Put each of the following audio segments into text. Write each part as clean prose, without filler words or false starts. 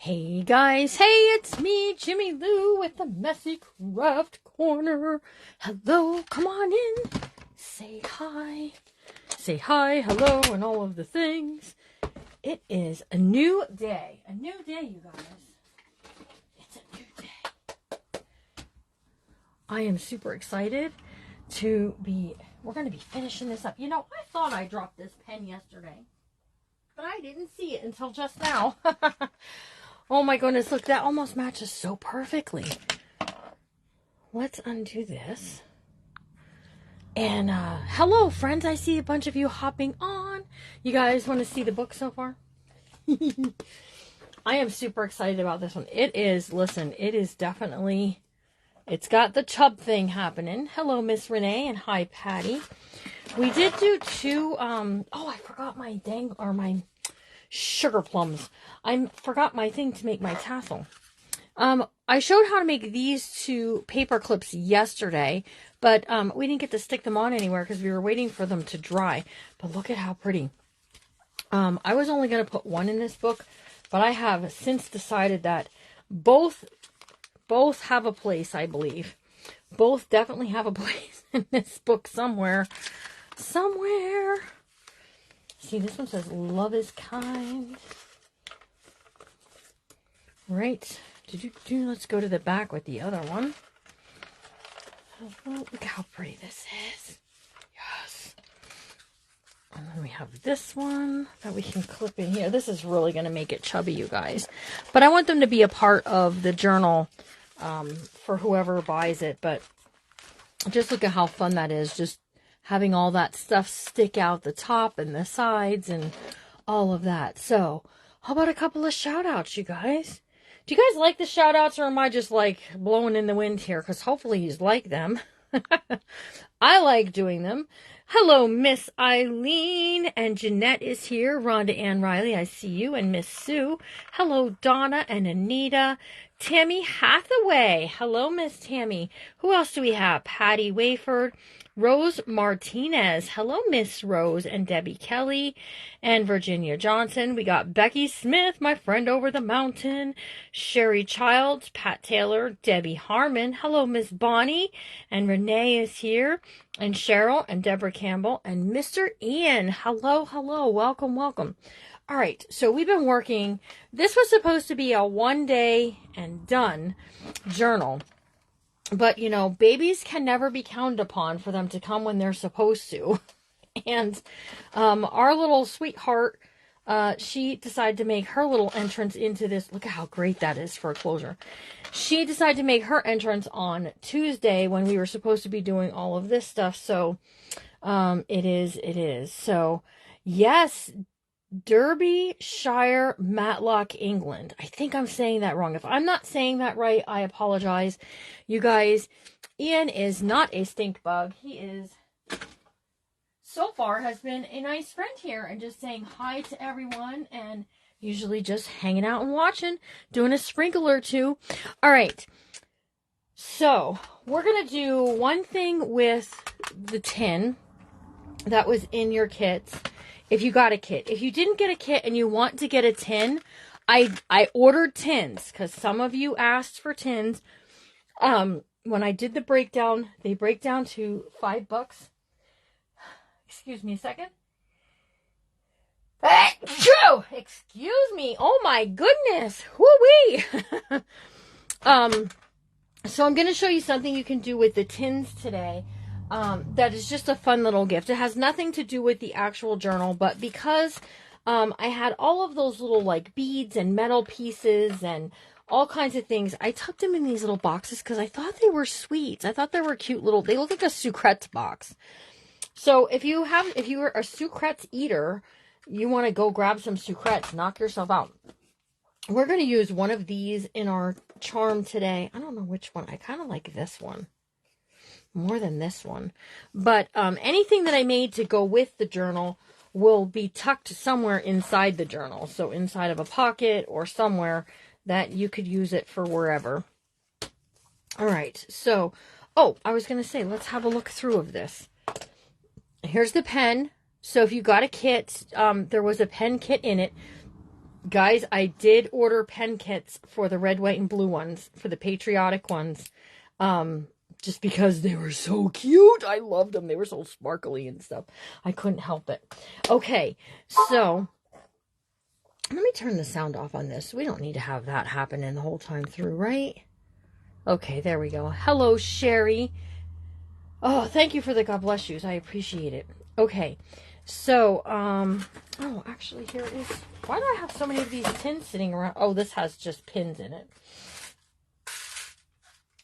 Hey guys, hey, it's me, Jimmy Lou, with the Messy Craft Corner. Hello, come on in. Say hi. Say hi, hello, and all of the things. It is a new day. A new day, you guys. It's a new day. I am super excited we're going to be finishing this up. You know, I thought I dropped this pen yesterday, but I didn't see it until just now. Oh my goodness, look, that almost matches so perfectly. Let's undo this. And hello friends, I see a bunch of you hopping on. You guys want to see the book so far? I am super excited about this one. It is definitely, it's got the chub thing happening. Hello Miss Renee and hi Patty. We did do two, I forgot my my sugar plums. I forgot my thing to make my tassel. I showed how to make these two paper clips yesterday, but we didn't get to stick them on anywhere because we were waiting for them to dry. But look at how pretty. I was only going to put one in this book, but I have since decided that both have a place, I believe. Both definitely have a place in this book somewhere. See, this one says, love is kind. Right. Let's go to the back with the other one. Oh, look how pretty this is. Yes. And then we have this one that we can clip in here. This is really going to make it chubby, you guys. But I want them to be a part of the journal for whoever buys it. But just look at how fun that is. Just having all that stuff stick out the top and the sides and all of that. So, how about a couple of shout outs, you guys? Do you guys like the shout outs, or am I just like blowing in the wind here? Because hopefully you like them. I like doing them. Hello, Miss Eileen, and Jeanette is here. Rhonda Ann Riley, I see you, and Miss Sue. Hello, Donna and Anita. Tammy Hathaway. Hello, Miss Tammy. Who else do we have? Patty Wayford. Rose Martinez. Hello, Miss Rose and Debbie Kelly and Virginia Johnson. We got Becky Smith, my friend over the mountain. Sherry Childs, Pat Taylor, Debbie Harmon. Hello, Miss Bonnie. And Renee is here. And Cheryl and Deborah Campbell and Mr. Ian. Hello, hello. Welcome, welcome. All right, so we've been working. This was supposed to be a one day and done journal. But, you know, babies can never be counted upon for them to come when they're supposed to. And our little sweetheart, she decided to make her little entrance into this. Look at how great that is for a closure. She decided to make her entrance on Tuesday when we were supposed to be doing all of this stuff. So it is. So, yes, Derbyshire, Matlock, England. I think I'm saying that wrong. If I'm not saying that right, I apologize. You guys, Ian is not a stink bug. He is, so far, has been a nice friend here and just saying hi to everyone and usually just hanging out and watching, doing a sprinkle or two. All right. So, we're going to do one thing with the tin that was in your kits. If you got a kit. If you didn't get a kit and you want to get a tin, I ordered tins because some of you asked for tins. When I did the breakdown, they break down to $5. Excuse me a second. Excuse me. Oh my goodness. Whoo-wee. So I'm going to show you something you can do with the tins today. That is just a fun little gift. It has nothing to do with the actual journal, but because I had all of those little like beads and metal pieces and all kinds of things, I tucked them in these little boxes because I thought they were sweets. I thought they were cute little, they look like a Sucrets box. So if you're a Sucrets eater, you want to go grab some Sucrets, knock yourself out. We're going to use one of these in our charm today. I don't know which one. I kind of like this one more than this one, but anything that I made to go with the journal will be tucked somewhere inside the journal, so inside of a pocket or somewhere that you could use it for wherever. All right, so I was gonna say, let's have a look through of this. Here's the pen. So if you got a kit, there was a pen kit in it. Guys, I did order pen kits for the red, white, and blue ones, for the patriotic ones. Just because they were so cute. I loved them. They were so sparkly and stuff. I couldn't help it. Okay, so let me turn the sound off on this. We don't need to have that happening the whole time through, right? Okay, there we go. Hello, Sherry. Oh, thank you for the God bless yous. I appreciate it. Okay, so, oh, actually, here it is. Why do I have so many of these tins sitting around? Oh, this has just pins in it.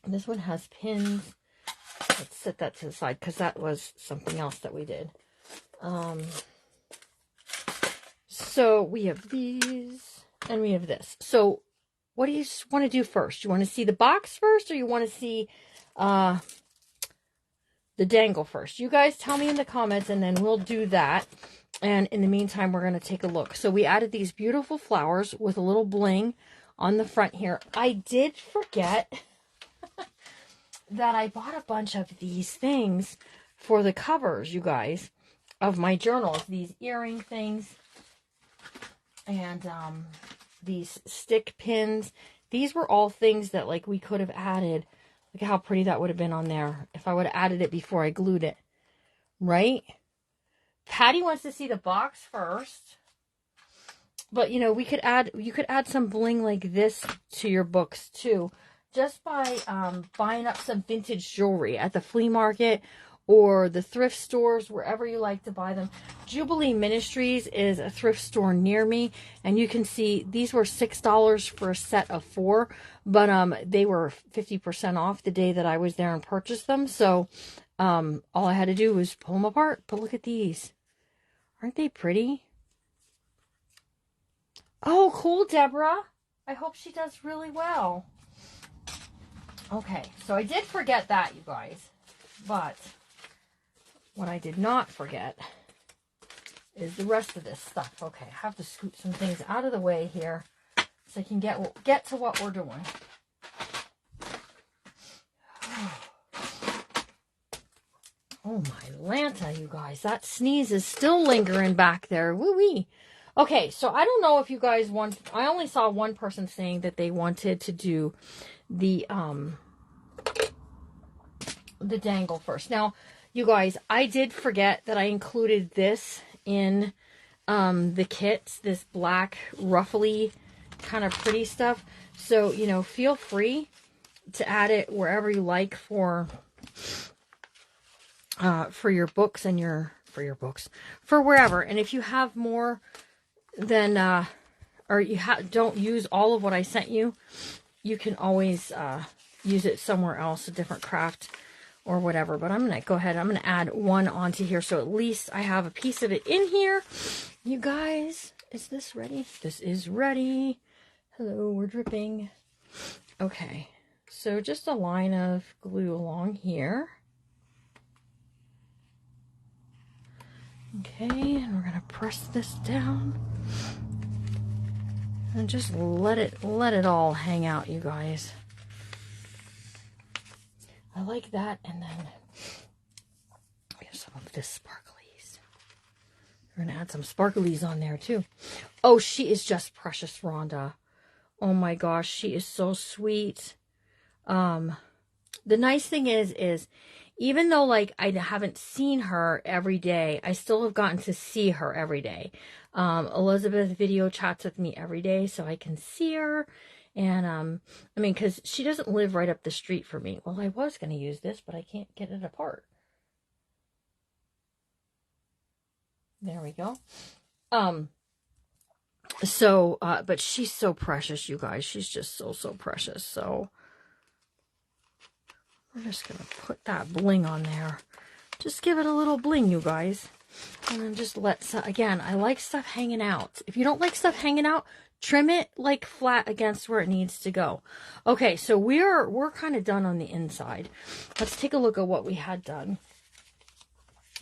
This one has pins. Let's set that to the side because that was something else that we did. So we have these and we have this. So what do you want to do first? You want to see the box first or you want to see the dangle first? You guys tell me in the comments and then we'll do that. And in the meantime, we're going to take a look. So we added these beautiful flowers with a little bling on the front here. I did forget that I bought a bunch of these things for the covers, you guys, of my journals. These earring things and these stick pins. These were all things that, like, we could have added. Look at how pretty that would have been on there if I would have added it before I glued it. Right? Patty wants to see the box first. But, you know, you could add some bling like this to your books, too. Just by buying up some vintage jewelry at the flea market or the thrift stores, wherever you like to buy them. Jubilee Ministries is a thrift store near me, and you can see these were $6 for a set of 4, but they were 50% off the day that I was there and purchased them. So all I had to do was pull them apart. But look at these. Aren't they pretty? Oh, cool, Deborah. I hope she does really well. Okay, so I did forget that, you guys, but what I did not forget is the rest of this stuff. Okay, I have to scoop some things out of the way here so I can get to what we're doing. Oh my Lanta, you guys, that sneeze is still lingering back there. Woo-wee. Okay, so I don't know if you guys want, I only saw one person saying that they wanted to do the dangle first. Now, you guys, I did forget that I included this in the kits, this black ruffly kind of pretty stuff. So, you know, feel free to add it wherever you like for your books and for wherever. And if you have more than or you don't use all of what I sent you, you can always use it somewhere else, a different craft or whatever. But I'm going to go ahead. I'm going to add one onto here so at least I have a piece of it in here. You guys, is this ready? This is ready. Hello, we're dripping. Okay, so just a line of glue along here. Okay, and we're going to press this down. And just let it all hang out, you guys. I like that. And then get some of this sparklies. We're going to add some sparklies on there too. Oh, she is just precious, Rhonda. Oh my gosh, she is so sweet. The nice thing is even though, like, I haven't seen her every day, I still have gotten to see her every day. Elizabeth video chats with me every day, so I can see her. And, I mean, because she doesn't live right up the street from me. Well, I was going to use this, but I can't get it apart. There we go. But she's so precious, you guys. She's just so precious. So we're just going to put that bling on there. Just give it a little bling, you guys. And then just again, I like stuff hanging out. If you don't like stuff hanging out, trim it like flat against where it needs to go. Okay, so we're kind of done on the inside. Let's take a look at what we had done.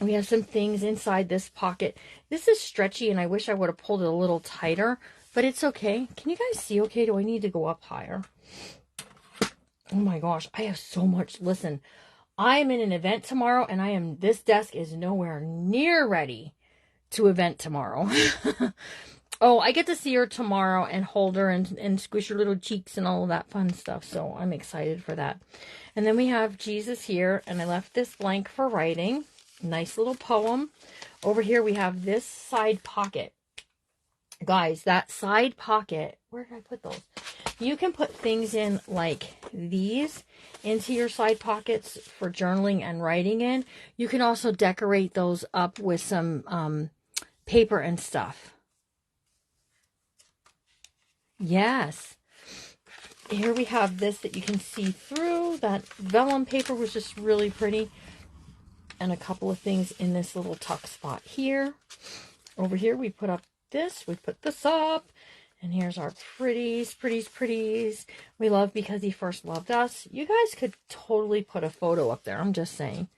We have some things inside this pocket. This is stretchy and I wish I would have pulled it a little tighter, but it's okay. Can you guys see okay? Do I need to go up higher? Oh my gosh, I have so much. Listen, I am in an event tomorrow and this desk is nowhere near ready to event tomorrow. Oh, I get to see her tomorrow and hold her and squish her little cheeks and all of that fun stuff. So I'm excited for that. And then we have Jesus here, and I left this blank for writing. Nice little poem. Over here we have this side pocket. Guys, that side pocket, where did I put those? You can put things in like these into your side pockets for journaling and writing in. You can also decorate those up with some paper and stuff. Yes. Here we have this that you can see through. That vellum paper was just really pretty. And a couple of things in this little tuck spot here. Over here we put up this. We put this up. And here's our pretties, pretties, pretties. We love because he first loved us. You guys could totally put a photo up there. I'm just saying.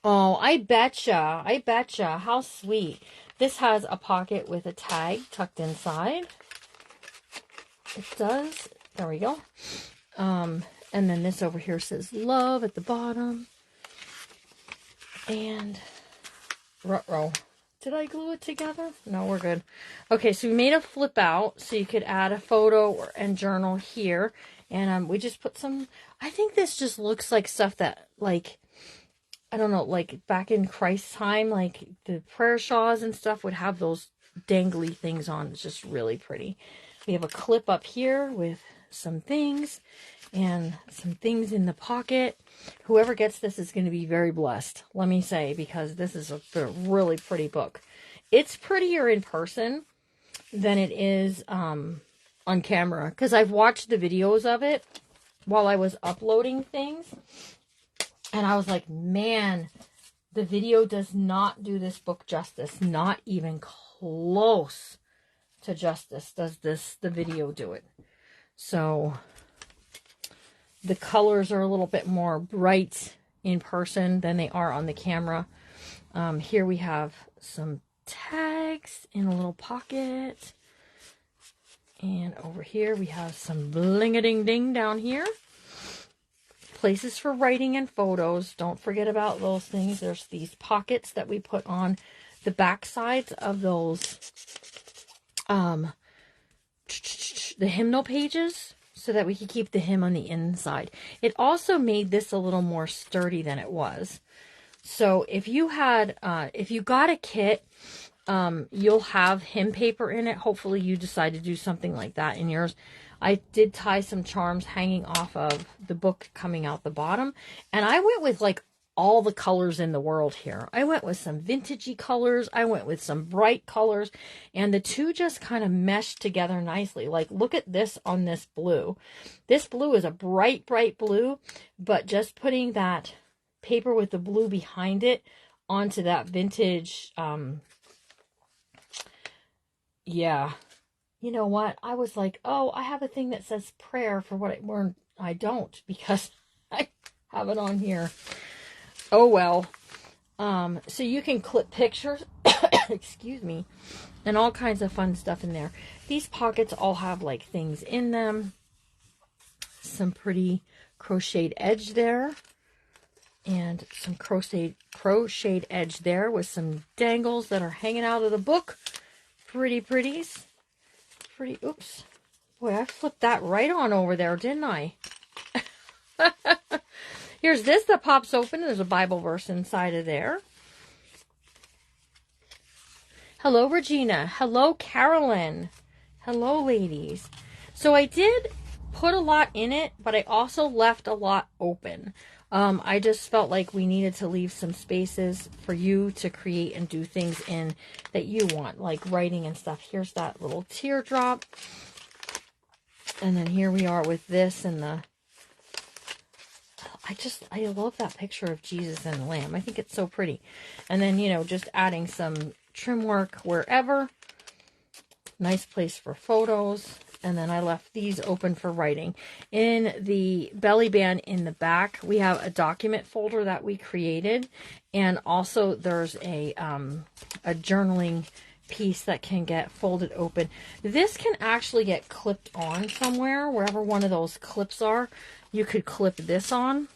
Oh, I betcha. I betcha. How sweet. This has a pocket with a tag tucked inside. It does. There we go. And then this over here says love at the bottom. And ruh-roh. Did I glue it together? No, we're good. Okay, so we made a flip out so you could add a photo and journal here. And we just put some, I think this just looks like stuff that, like, I don't know, like back in Christ's time, like the prayer shawls and stuff would have those dangly things on. It's just really pretty. We have a clip up here with some things and some things in the pocket. Whoever gets this is going to be very blessed, let me say, because this is a really pretty book. It's prettier in person than it is on camera, because I've watched the videos of it while I was uploading things, and I was like, man, the video does not do this book justice. Not even close to justice does the video do it. So the colors are a little bit more bright in person than they are on the camera. Here we have some tags in a little pocket. And over here we have some bling-a-ding-ding down here. Places for writing and photos. Don't forget about those things. There's these pockets that we put on the back sides of those the hymnal pages, so that we could keep the hymn on the inside. It also made this a little more sturdy than it was. So if you had, if you got a kit, you'll have hymn paper in it. Hopefully you decide to do something like that in yours. I did tie some charms hanging off of the book coming out the bottom. And I went with like all the colors in the world here. I went with some vintagey colors. I went with some bright colors. And the two just kind of meshed together nicely. Like, look at this on this blue. This blue is a bright, bright blue. But just putting that paper with the blue behind it onto that vintage, yeah. You know what? I was like, oh, I have a thing that says prayer for what I don't, because I have it on here. Oh, well. So you can clip pictures, excuse me, and all kinds of fun stuff in there. These pockets all have like things in them. Some crocheted edge there. And some crocheted edge there with some dangles that are hanging out of the book. Pretty pretties. Pretty, oops. Boy, I flipped that right on over there, didn't I? Here's this that pops open. There's a Bible verse inside of there. Hello, Regina. Hello, Carolyn. Hello, ladies. So I did put a lot in it, but I also left a lot open. I just felt like we needed to leave some spaces for you to create and do things in that you want, like writing and stuff. Here's that little teardrop. And then here we are with this and the... I love that picture of Jesus and the Lamb. I think it's so pretty. And then, you know, just adding some trim work wherever. Nice place for photos. And then I left these open for writing. In the belly band in the back, we have a document folder that we created. And also there's a journaling piece that can get folded open. This can actually get clipped on somewhere, wherever one of those clips are. You could clip this on,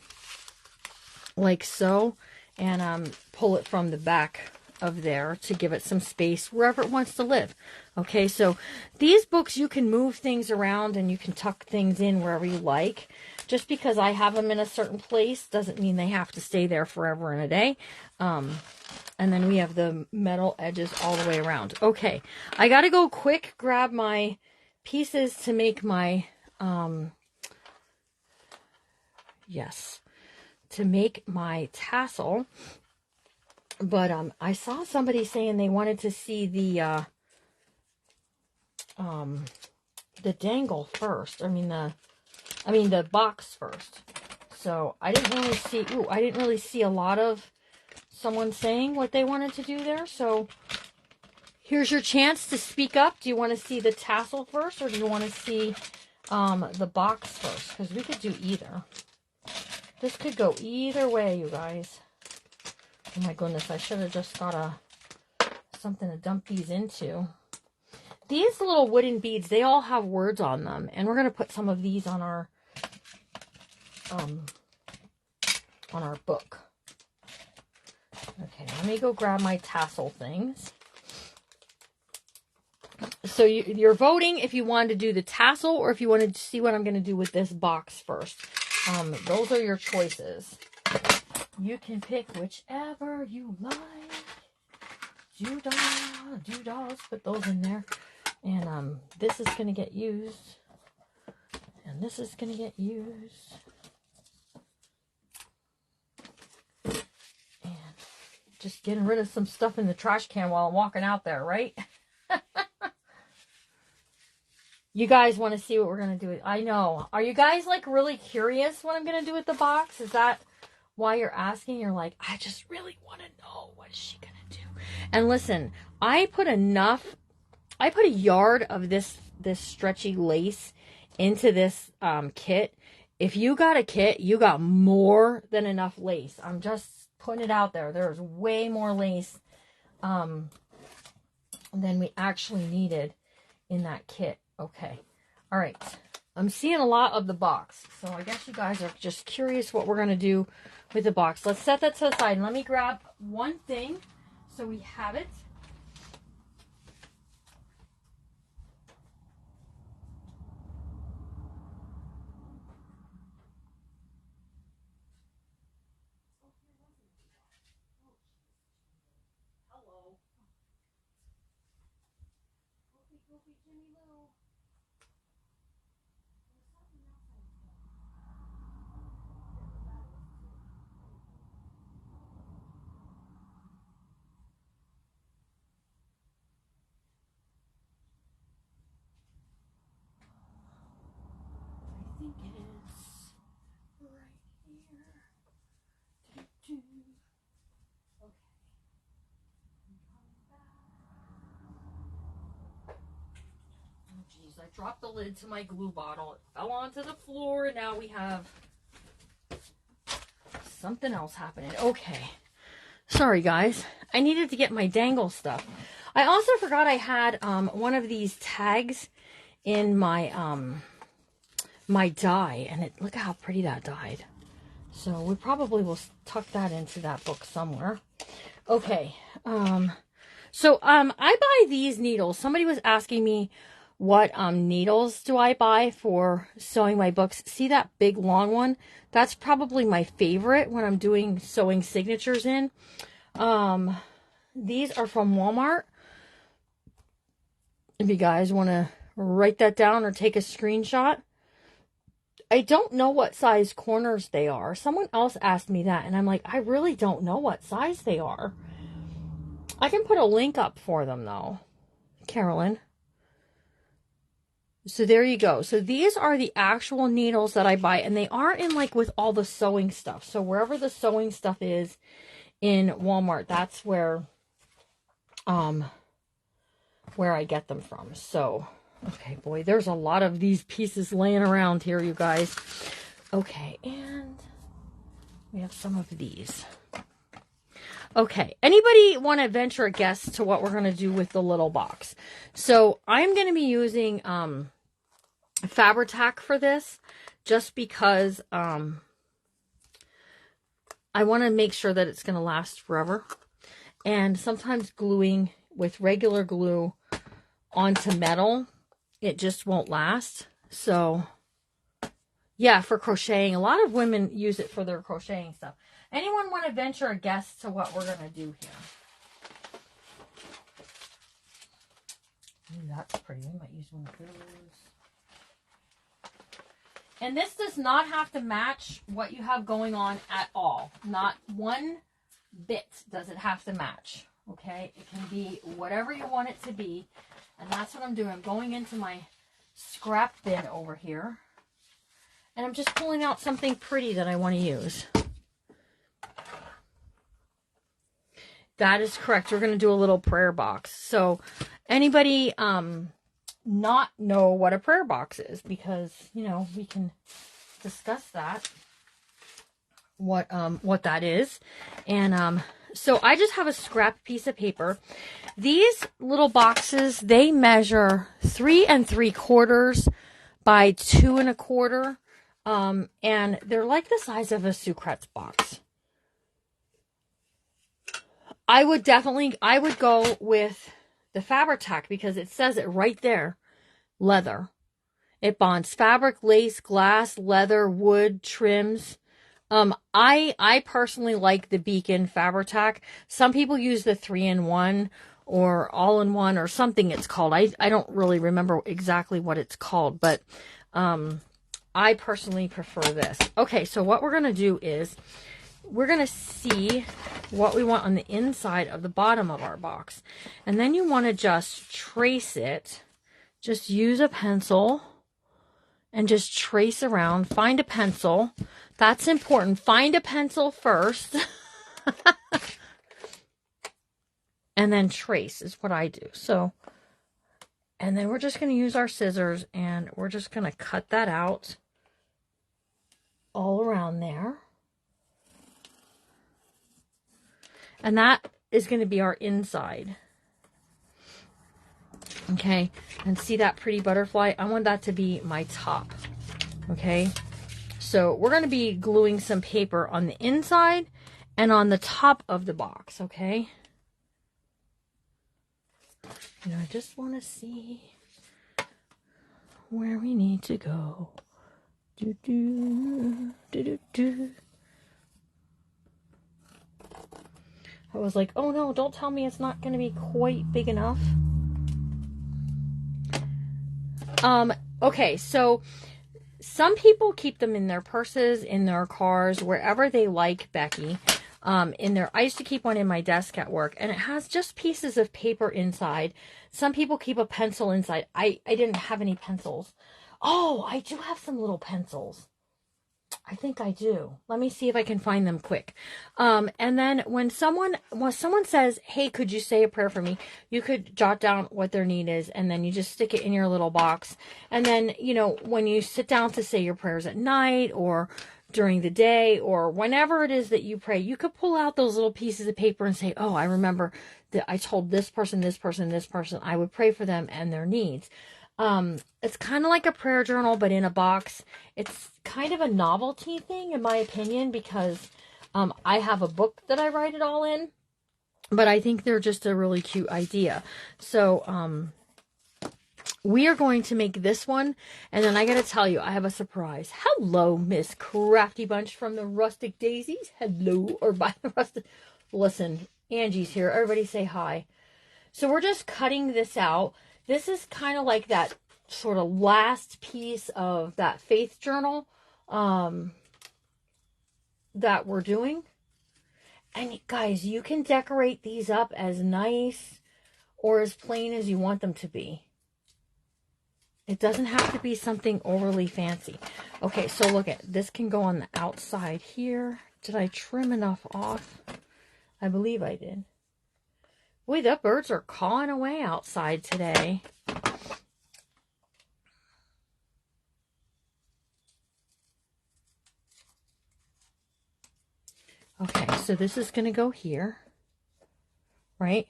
like so, and pull it from the back of there to give it some space wherever it wants to live. Okay, so these books, you can move things around and you can tuck things in wherever you like. Just because I have them in a certain place doesn't mean they have to stay there forever and a day. And then we have the metal edges all the way around. Okay, I got to go quick grab my pieces to make my, to make my tassel. But I saw somebody saying they wanted to see the dangle first. I mean the box first. So I didn't really see a lot of someone saying what they wanted to do there. So here's your chance to speak up. Do you want to see the tassel first, or do you want to see the box first? Because we could do either. This could go either way, you guys. Oh my goodness, I should have just got something to dump these into. These little wooden beads, they all have words on them. And we're going to put some of these on our book. Okay, let me go grab my tassel things. So you're voting if you wanted to do the tassel or if you wanted to see what I'm going to do with this box first. Those are your choices. You can pick whichever you like. Doodahs, put those in there. And this is going to get used. And this is going to get used. And just getting rid of some stuff in the trash can while I'm walking out there, right? You guys want to see what we're going to do? I know. Are you guys like really curious what I'm going to do with the box? Is that why you're asking? You're like, I just really want to know, what is she going to do? And listen, I put a yard of this stretchy lace into this kit. If you got a kit, you got more than enough lace. I'm just putting it out there. There's way more lace than we actually needed in that kit. Okay. All right. I'm seeing a lot of the box. So I guess you guys are just curious what we're going to do with the box. Let's set that to the side. Let me grab one thing so we have it. Hello. Goofy Jimmy Lou. I think it is right here. Okay. Oh geez, I dropped the lid to my glue bottle. It fell onto the floor, and now we have something else happening. Okay. Sorry guys. I needed to get my dangle stuff. I also forgot I had one of these tags in my my die, and look how pretty that dyed. So we probably will tuck that into that book somewhere. Okay. So I buy these needles. Somebody was asking me what needles do I buy for sewing my books. See that big long one? That's probably my favorite when I'm doing sewing signatures in. These are from Walmart. If you guys want to write that down or take a screenshot. I don't know what size corners they are. Someone else asked me that, and I'm like, I really don't know what size they are. I can put a link up for them, though, Carolyn. So there you go. So these are the actual needles that I buy, and they are in like with all the sewing stuff. So wherever the sewing stuff is in Walmart, that's where I get them from. So, okay, boy, there's a lot of these pieces laying around here, you guys. Okay, and we have some of these. Okay, anybody want to venture a guess to what we're going to do with the little box? So I'm going to be using Fabri-Tac for this, just because I want to make sure that it's going to last forever. And sometimes gluing with regular glue onto metal, it just won't last. So yeah, for crocheting, a lot of women use it for their crocheting stuff. Anyone want to venture a guess to what we're going to do here? Ooh, that's pretty. We might use one of those. And this does not have to match what you have going on at all. Not one bit does it have to match. Okay? It can be whatever you want it to be. And that's what I'm doing. I'm going into my scrap bin over here. And I'm just pulling out something pretty that I want to use. That is correct. We're going to do a little prayer box. So anybody not know what a prayer box is, because, you know, we can discuss that, what that is. And so I just have a scrap piece of paper. These little boxes, they measure 3 3/4 by 2 1/4. And they're like the size of a Sucrets box. I would go with the Fabri-Tac because it says it right there. Leather. It bonds fabric, lace, glass, leather, wood, trims. I personally like the Beacon Fabri-Tac. Some people use the 3-in-1 or all-in-one or something it's called. I don't really remember exactly what it's called, but I personally prefer this. Okay, so what we're going to do is we're going to see what we want on the inside of the bottom of our box. And then you want to just trace it. Just use a pencil and just trace around. Find a pencil. That's important. Find a pencil first. And then trace is what I do. So, and then we're just going to use our scissors and we're just going to cut that out all around there. And that is going to be our inside. Okay, and see that pretty butterfly? I want that to be my top. Okay, so we're going to be gluing some paper on the inside and on the top of the box. Okay, and I just want to see where we need to go. Do, do, do, do, do. I was like, oh no, don't tell me it's not going to be quite big enough. Okay, so some people keep them in their purses, in their cars, wherever they like, Becky. I used to keep one in my desk at work, and it has just pieces of paper inside. Some people keep a pencil inside. I didn't have any pencils. Oh, I do have some little pencils. I think I do. Let me see if I can find them quick. And then when someone says, hey, could you say a prayer for me? You could jot down what their need is, and then you just stick it in your little box. And then, you know, when you sit down to say your prayers at night or during the day or whenever it is that you pray, you could pull out those little pieces of paper and say, oh, I remember that I told this person, I would pray for them and their needs. It's kind of like a prayer journal, but in a box. It's kind of a novelty thing, in my opinion, because I have a book that I write it all in, but I think they're just a really cute idea. So we are going to make this one, and then I got to tell you, I have a surprise. Hello, Miss Crafty Bunch from the Rustic Daisies. Hello, or by the Rustic. Listen, Angie's here. Everybody say hi. So we're just cutting this out. This is kind of like that sort of last piece of that faith journal that we're doing. And guys, you can decorate these up as nice or as plain as you want them to be. It doesn't have to be something overly fancy. Okay, so look at this. Can go on the outside here. Did I trim enough off? I believe I did. Boy, the birds are cawing away outside today. Okay, so this is going to go here, right?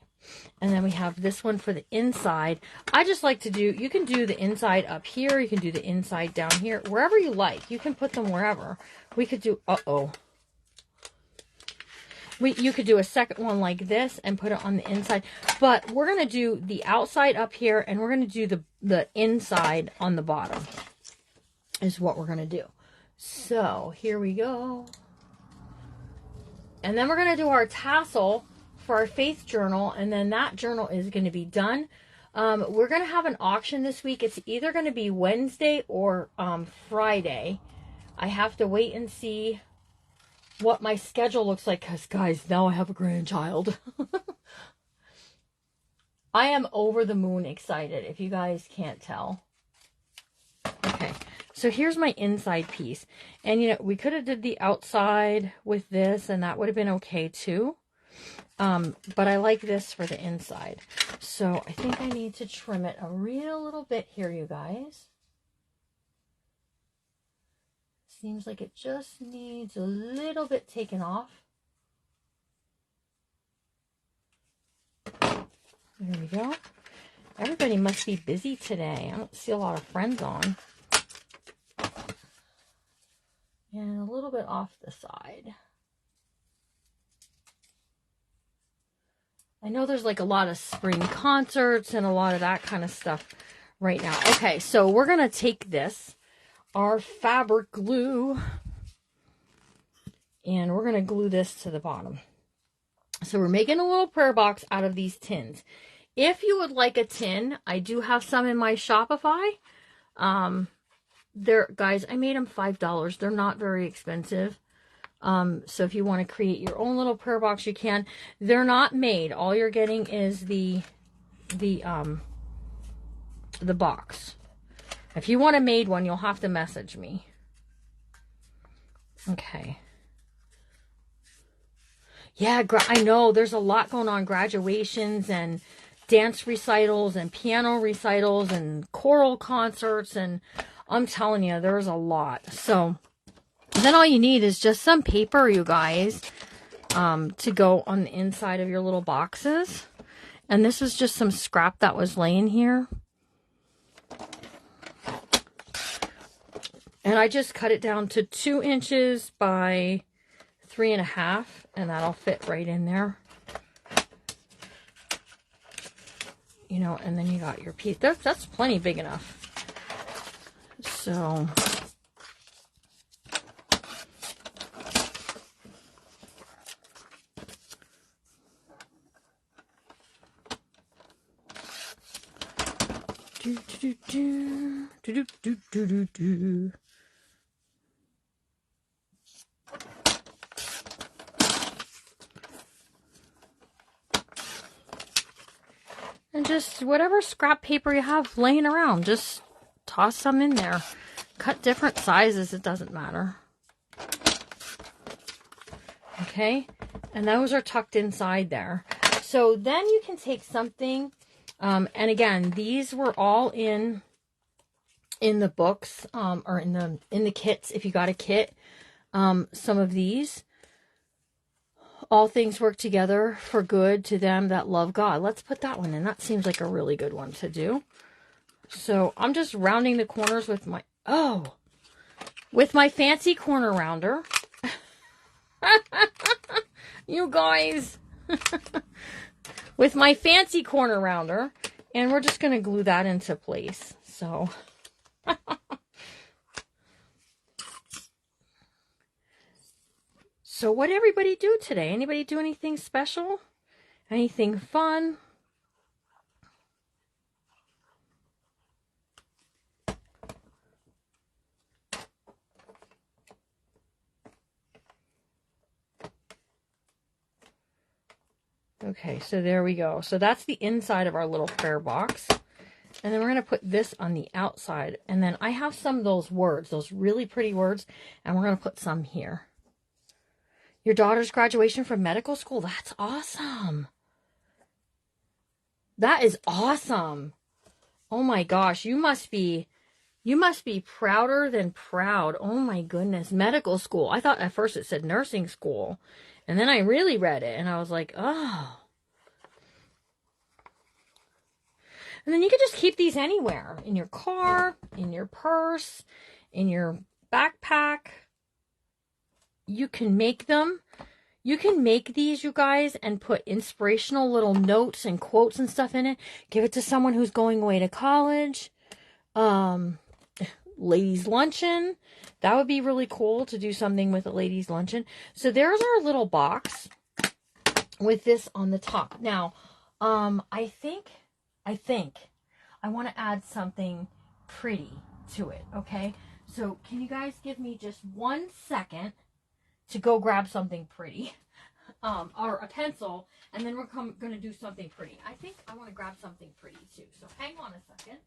And then we have this one for the inside. I just like to do, you can do the inside up here. You can do the inside down here, wherever you like. You can put them wherever. We could do, You could do a second one like this and put it on the inside. But we're going to do the outside up here, and we're going to do the inside on the bottom is what we're going to do. So here we go. And then we're going to do our tassel for our faith journal, and then that journal is going to be done. We're going to have an auction this week. It's either going to be Wednesday or Friday. I have to wait and see what my schedule looks like, because guys, now I have a grandchild. I am over the moon excited, if you guys can't tell. Okay, so here's my inside piece. And, you know, we could have did the outside with this, and that would have been okay too. But I like this for the inside. So I think I need to trim it a real little bit here, you guys. Seems like it just needs a little bit taken off. There we go. Everybody must be busy today. I don't see a lot of friends on. And a little bit off the side. I know there's like a lot of spring concerts and a lot of that kind of stuff right now. Okay, so we're going to take this, our fabric glue, and we're going to glue this to the bottom. So we're making a little prayer box out of these tins. If you would like a tin, I do have some in my Shopify. Guys, I made them $5. They're not very expensive. So if you want to create your own little prayer box, you can. They're not made. All you're getting is the box. If you want a made one, you'll have to message me. Okay. Yeah, I know there's a lot going on. Graduations and dance recitals and piano recitals and choral concerts. And I'm telling you, there's a lot. So then all you need is just some paper, you guys, to go on the inside of your little boxes. And this was just some scrap that was laying here. And I just cut it down to 2 inches by 3.5, and that'll fit right in there. You know, and then you got your piece. That's plenty big enough. So and just whatever scrap paper you have laying around, just toss some in there. Cut different sizes, it doesn't matter. Okay, and those are tucked inside there. So then you can take something, and again, these were all in the books, or in the kits, if you got a kit. Some of these, all things work together for good to them that love God. Let's put that one in. That seems like a really good one to do. So I'm just rounding the corners with my, with my fancy corner rounder. You guys. With my fancy corner rounder. And we're just going to glue that into place. So. So what did everybody do today? Anybody do anything special? Anything fun? Okay, so there we go. So that's the inside of our little prayer box. And then we're going to put this on the outside. And then I have some of those words, those really pretty words. And we're going to put some here. Your daughter's graduation from medical school. That's awesome. That is awesome. Oh my gosh. You must be prouder than proud. Oh my goodness. Medical school. I thought at first it said nursing school. And then I really read it and I was like, oh. And then you could just keep these anywhere. In your car, in your purse, in your backpack. You can make them. You can make these, you guys, and put inspirational little notes and quotes and stuff in it. Give it to someone who's going away to college. Ladies' luncheon. That would be really cool to do something with a ladies' luncheon. So there's our little box with this on the top. Now, I think I want to add something pretty to it, okay? So can you guys give me just 1 second to go grab something pretty, or a pencil, and then we're going to do something pretty. I think I want to grab something pretty too, so hang on a second.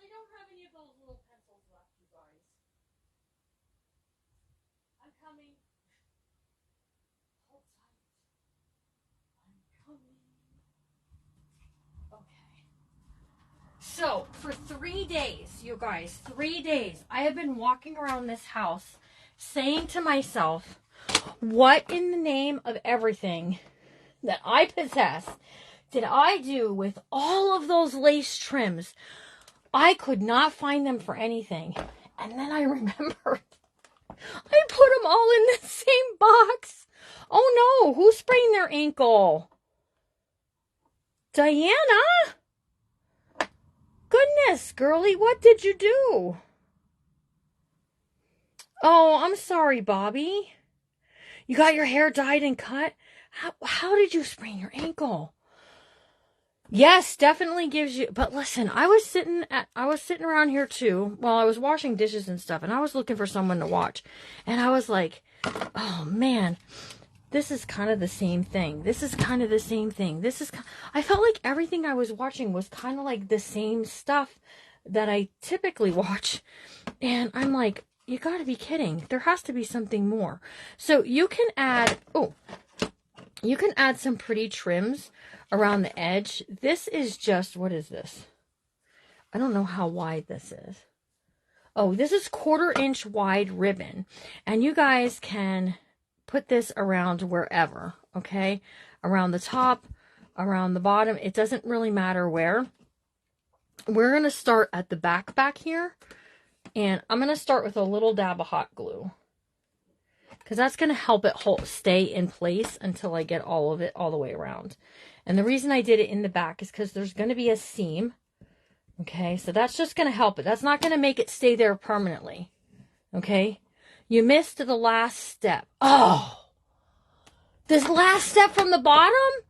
I don't have any of those little pencils left, you guys. I'm coming. Hold tight. I'm coming. Okay. So, for 3 days, you guys, 3 days, I have been walking around this house saying to myself, what in the name of everything that I possess did I do with all of those lace trims? I could not find them for anything. And then I remembered I put them all in the same box. Oh no, who sprained their ankle? Diana? Goodness, girlie, what did you do? Oh, I'm sorry, Bobby. You got your hair dyed and cut? How did you sprain your ankle? Yes, definitely gives you, but listen, I was sitting around here too while I was washing dishes and stuff, and I was looking for someone to watch. And I was like, oh man, this is kind of the same thing. This is kind of the same thing. I felt like everything I was watching was kind of like the same stuff that I typically watch. And I'm like, you gotta be kidding. There has to be something more. So you can add some pretty trims around the edge. This is just, what is this? I don't know how wide this is. Oh, this is 1/4 inch wide ribbon. And you guys can put this around wherever, okay? Around the top, around the bottom. It doesn't really matter where. We're going to start at the back here. And I'm going to start with a little dab of hot glue, because that's going to help it stay in place until I get all of it all the way around. And the reason I did it in the back is because there's going to be a seam. Okay, so that's just going to help it. That's not going to make it stay there permanently. Okay, you missed the last step. Oh, this last step from the bottom?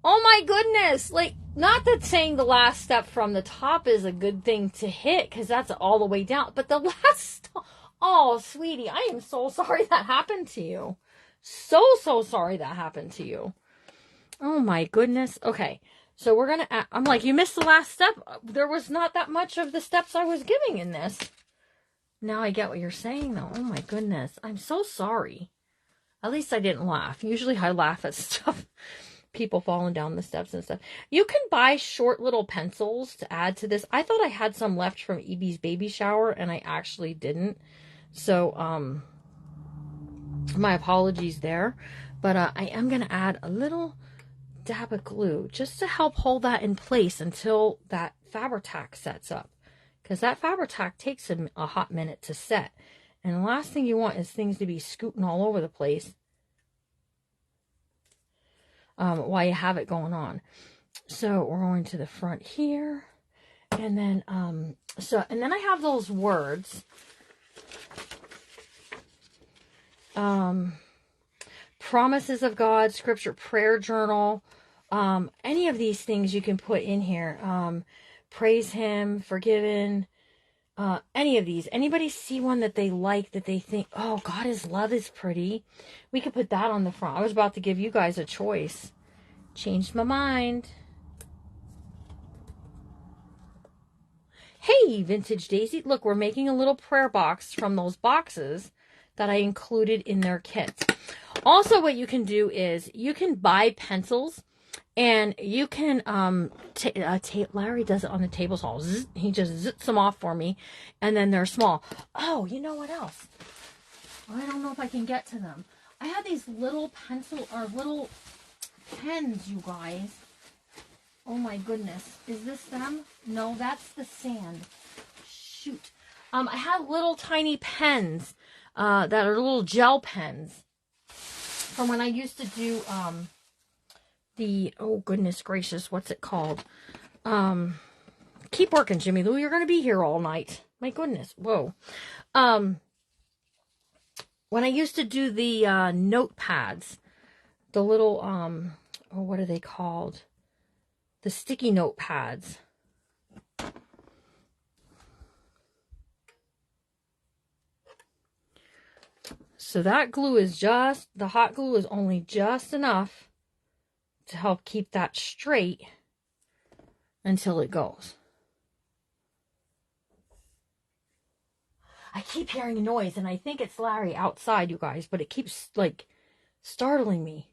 Oh my goodness. Like, not that saying the last step from the top is a good thing to hit, because that's all the way down. But the last, oh, sweetie, I am so sorry that happened to you. So sorry that happened to you. Oh my goodness. Okay, so we're going to, I'm like, you missed the last step. There was not that much of the steps I was giving in this. Now I get what you're saying, though. Oh my goodness. I'm so sorry. At least I didn't laugh. Usually I laugh at stuff. People falling down the steps and stuff. You can buy short little pencils to add to this. I thought I had some left from Evie's baby shower, and I actually didn't. So, my apologies there. But I am going to add a little dab of glue just to help hold that in place until that Fabri-Tac sets up. Because that Fabri-Tac takes a hot minute to set. And the last thing you want is things to be scooting all over the place while you have it going on. So we're going to the front here. And then, and then I have those words. Promises of God, scripture, prayer journal. Any of these things you can put in here. Praise Him, forgiven, any of these. Anybody see one that they like, that they think, oh, God is love is pretty? We could put that on the front. I was about to give you guys a choice. Changed my mind. Hey, Vintage Daisy. Look, we're making a little prayer box from those boxes that I included in their kits. Also, what you can do is you can buy pencils. And you can, Larry does it on the table saw. He just zits them off for me. And then they're small. Oh, you know what else? I don't know if I can get to them. I had these little pencil, or little pens, you guys. Oh my goodness. Is this them? No, that's the sand. Shoot. I had little tiny pens, that are little gel pens. From when I used to do, oh goodness gracious, what's it called? Keep working, Jimmy Lou. You're going to be here all night. My goodness. Whoa. When I used to do the notepads, the little, oh, what are they called? The sticky notepads. So that glue is just, the hot glue is only just enough to help keep that straight until it goes. I keep hearing a noise, and I think it's Larry outside, you guys, but it keeps, like, startling me.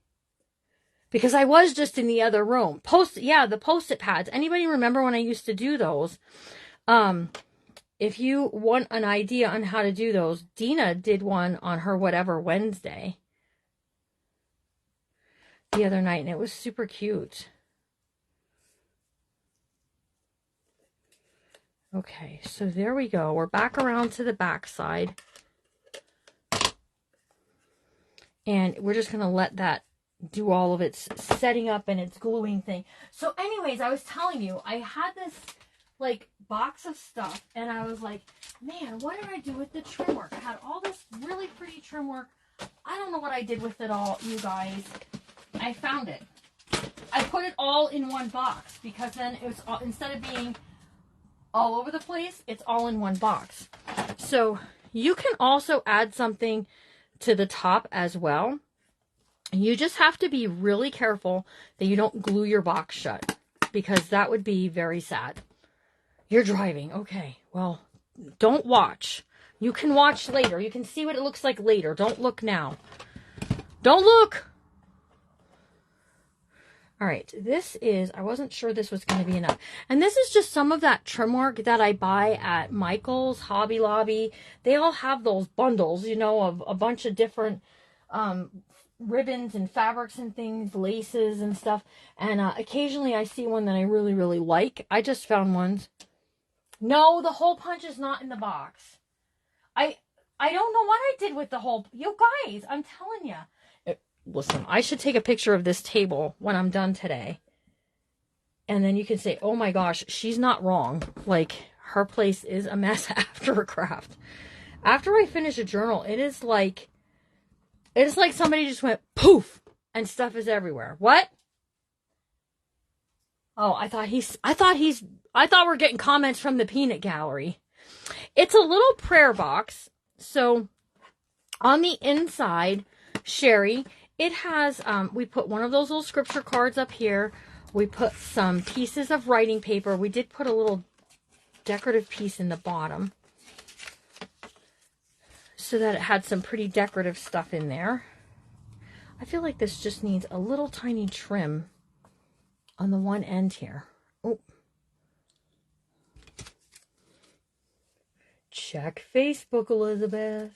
Because I was just in the other room. The Post-it pads. Anybody remember when I used to do those? If you want an idea on how to do those, Dina did one on her whatever Wednesday the other night, and it was super cute. Okay, so there we go. We're back around to the back side. And we're just going to let that do all of its setting up and its gluing thing. So anyways, I was telling you, I had this, like, box of stuff, and I was like, man, what did I do with the trim work? I had all this really pretty trim work. I don't know what I did with it all, you guys. I found it. I put it all in one box, because then it was all, instead of being all over the place, it's all in one box. So you can also add something to the top as well. You just have to be really careful that you don't glue your box shut, because that would be very sad. You're driving. Okay, well, don't watch. You can watch later. You can see what it looks like later. Don't look now. Don't look! All right, this is, I wasn't sure this was going to be enough. And this is just some of that trim work that I buy at Michael's, Hobby Lobby. They all have those bundles, you know, of a bunch of different ribbons and fabrics and things, laces and stuff. And occasionally I see one that I really, really like. I just found ones. No, the hole punch is not in the box. I don't know what I did with the hole. You guys, I'm telling you. Listen, I should take a picture of this table when I'm done today. And then you can say, oh my gosh, she's not wrong. Like, her place is a mess after a craft. After I finish a journal, it is like somebody just went poof and stuff is everywhere. What? Oh, I thought we're getting comments from the peanut gallery. It's a little prayer box. So on the inside, Sherry, it has, we put one of those little scripture cards up here. We put some pieces of writing paper. We did put a little decorative piece in the bottom so that it had some pretty decorative stuff in there. I feel like this just needs a little tiny trim on the one end here. Oh. Check Facebook, Elizabeth.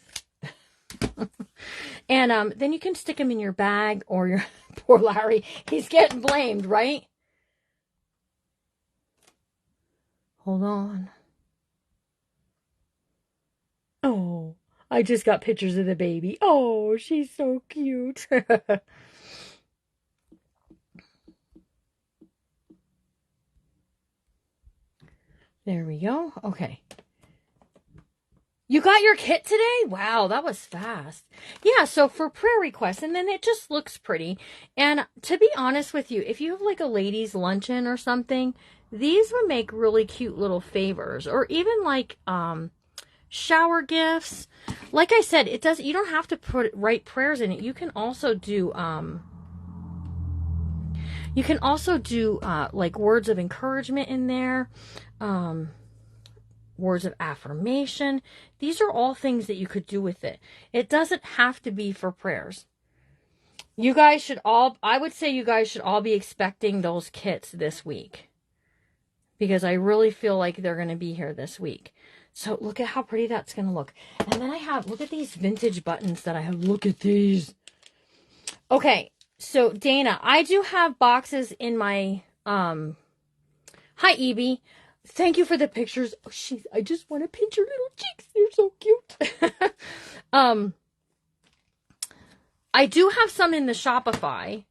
And then you can stick them in your bag or your... Poor Larry. He's getting blamed, right? Hold on. Oh, I just got pictures of the baby. Oh, she's so cute. There we go. Okay. You got your kit today? Wow, that was fast. Yeah, so for prayer requests, and then it just looks pretty. And to be honest with you, if you have like a ladies' luncheon or something, these would make really cute little favors, or even like shower gifts. Like I said, you don't have to write prayers in it. You can also do like words of encouragement in there, words of affirmation. These are all things that you could do with it. It doesn't have to be for prayers. You guys should all, I would say you guys should all be expecting those kits this week, because I really feel like they're going to be here this week. So look at how pretty that's going to look. And then look at these vintage buttons that I have. Look at these. Okay. So Dana, I do have boxes in my, hi Evie. Thank you for the pictures. Oh, I just want to pinch her little cheeks. They're so cute. I do have some in the Shopify.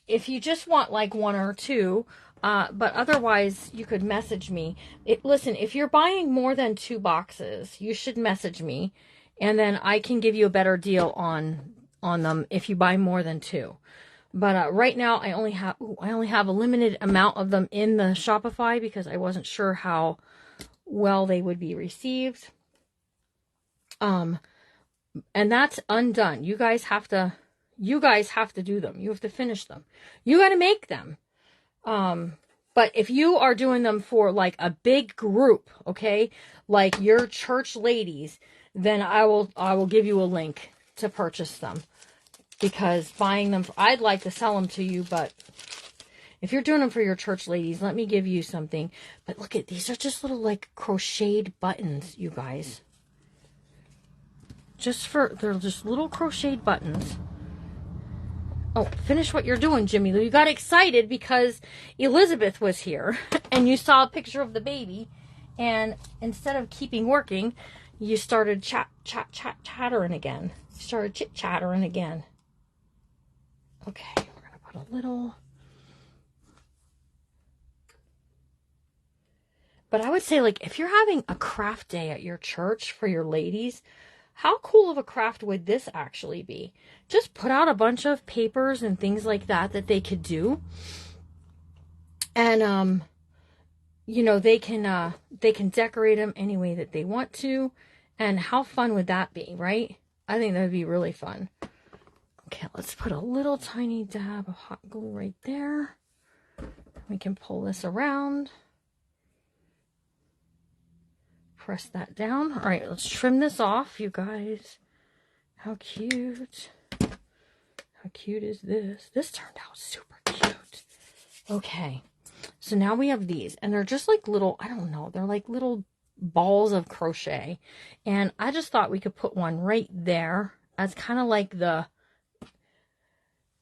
If you just want like one or two, but otherwise you could message me. Listen, if you're buying more than 2 boxes, you should message me, and then I can give you a better deal on them if you buy more than 2. But right now I only have a limited amount of them in the Shopify because I wasn't sure how well they would be received. And that's undone. You guys have to do them. You have to finish them. You got to make them. But if you are doing them for like a big group, okay, like your church ladies, then I will give you a link to purchase them, because buying them, I'd like to sell them to you, but if you're doing them for your church ladies, let me give you something. But look at these are just little like crocheted buttons, you guys. They're just little crocheted buttons. Oh, finish what you're doing, Jimmy Lou. You got excited because Elizabeth was here and you saw a picture of the baby, and instead of keeping working, you started chattering again. You started chit-chattering again. Okay, we're going to put a little. But I would say, like, if you're having a craft day at your church for your ladies, how cool of a craft would this actually be? Just put out a bunch of papers and things like that they could do. And, you know, they can decorate them any way that they want to. And how fun would that be, right? I think that would be really fun. Okay, let's put a little tiny dab of hot glue right there. We can pull this around. Press that down. All right, let's trim this off, you guys. How cute. How cute is this? This turned out super cute. Okay, so now we have these, and they're just like little, I don't know, they're like little balls of crochet. And I just thought we could put one right there as kind of like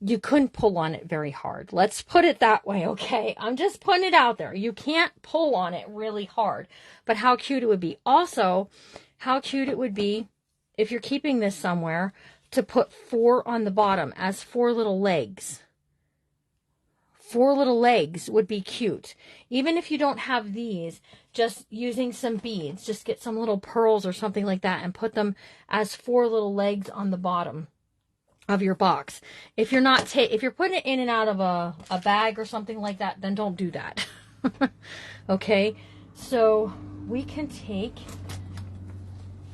you couldn't pull on it very hard. Let's put it that way, okay? I'm just putting it out there. You can't pull on it really hard. But how cute it would be. Also, how cute it would be if you're keeping this somewhere to put 4 on the bottom as 4 little legs. 4 little legs would be cute. Even if you don't have these, just using some beads, just get some little pearls or something like that and put them as 4 little legs on the bottom of your box. If you're not if you're putting it in and out of a bag or something like that, then don't do that. Okay, so we can take,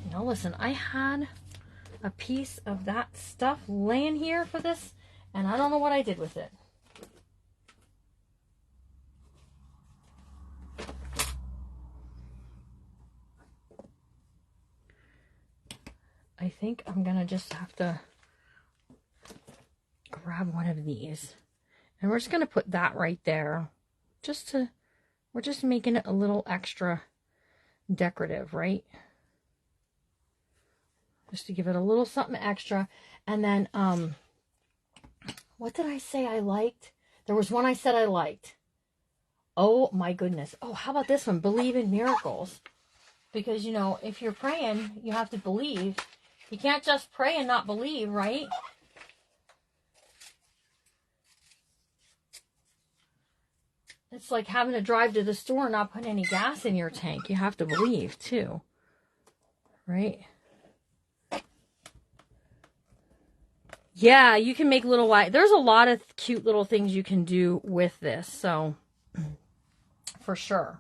now listen, I had a piece of that stuff laying here for this, and I don't know what I did with it. I think I'm gonna just have to grab one of these, and we're just going to put that right there, we're just making it a little extra decorative, right? Just to give it a little something extra. And then, what did I say I liked? There was one I said I liked. Oh my goodness. Oh, how about this one? Believe in miracles. Because, you know, if you're praying, you have to believe. You can't just pray and not believe, right? It's like having to drive to the store and not put any gas in your tank. You have to believe, too. Right? Yeah, you can make little white. There's a lot of cute little things you can do with this. So, for sure.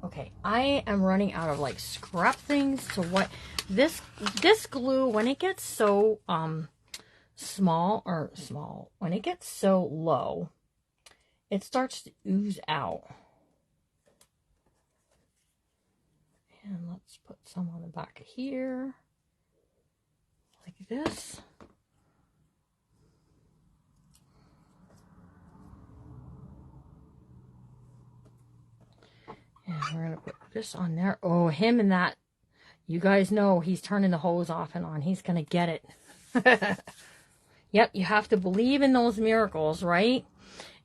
Okay, I am running out of like scrap things. So what this glue, when it gets so small, when it gets so low, it starts to ooze out. And let's put some on the back of here, like this. And we're going to put this on there. Oh, him and that, you guys know he's turning the hose off and on. He's going to get it. Yep, you have to believe in those miracles, right?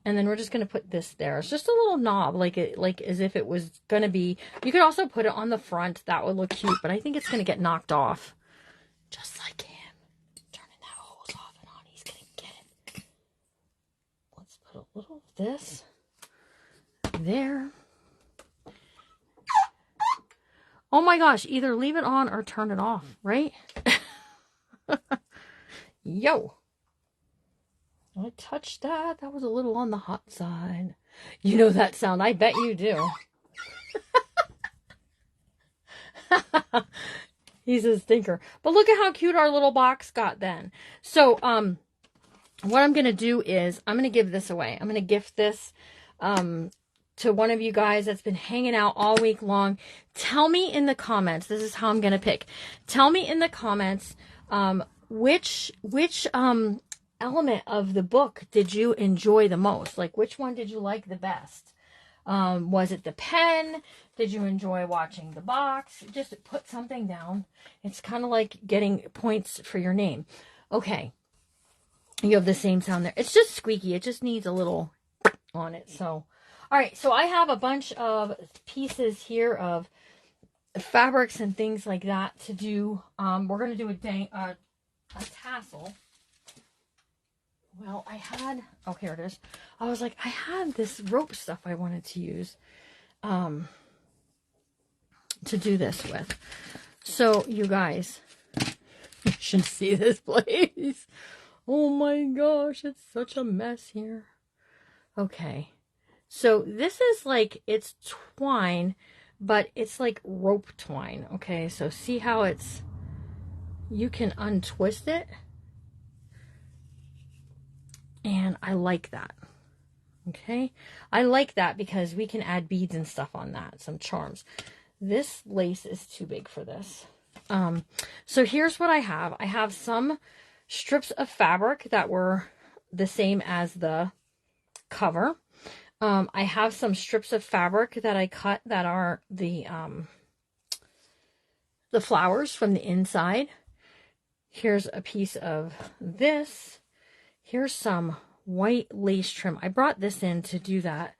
And then we're just going to put this there. It's just a little knob, like as if it was going to be. You could also put it on the front. That would look cute, but I think it's going to get knocked off. Just like him. Turning that hose off and on. He's going to get it. Let's put a little of this there. Oh my gosh, either leave it on or turn it off, right? Yo. I touched that. That was a little on the hot side. You know that sound. I bet you do. He's a stinker. But look at how cute our little box got then. So, what I'm going to do is I'm going to give this away. I'm going to gift this to one of you guys that's been hanging out all week long. Tell me in the comments. This is how I'm going to pick. Tell me in the comments which element of the book did you enjoy the most? Like, which one did you like the best? Was it the pen? Did you enjoy watching the box? Just put something down. It's kind of like getting points for your name. Okay. You have the same sound there. It's just squeaky. It just needs a little on it. So, all right. So I have a bunch of pieces here of fabrics and things like that to do. We're going to do a tassel. Well, I had, oh, here it is. I was like, I had this rope stuff I wanted to use to do this with. So, you guys, you should see this place. Oh my gosh, it's such a mess here. Okay. So, this is like, it's twine, but it's like rope twine. Okay, so see how it's, you can untwist it. And I like that. Okay. I like that because we can add beads and stuff on that. Some charms. This lace is too big for this. So here's what I have. I have some strips of fabric that were the same as the cover. I have some strips of fabric that I cut that are the flowers from the inside. Here's a piece of this. Here's some white lace trim. I brought this in to do that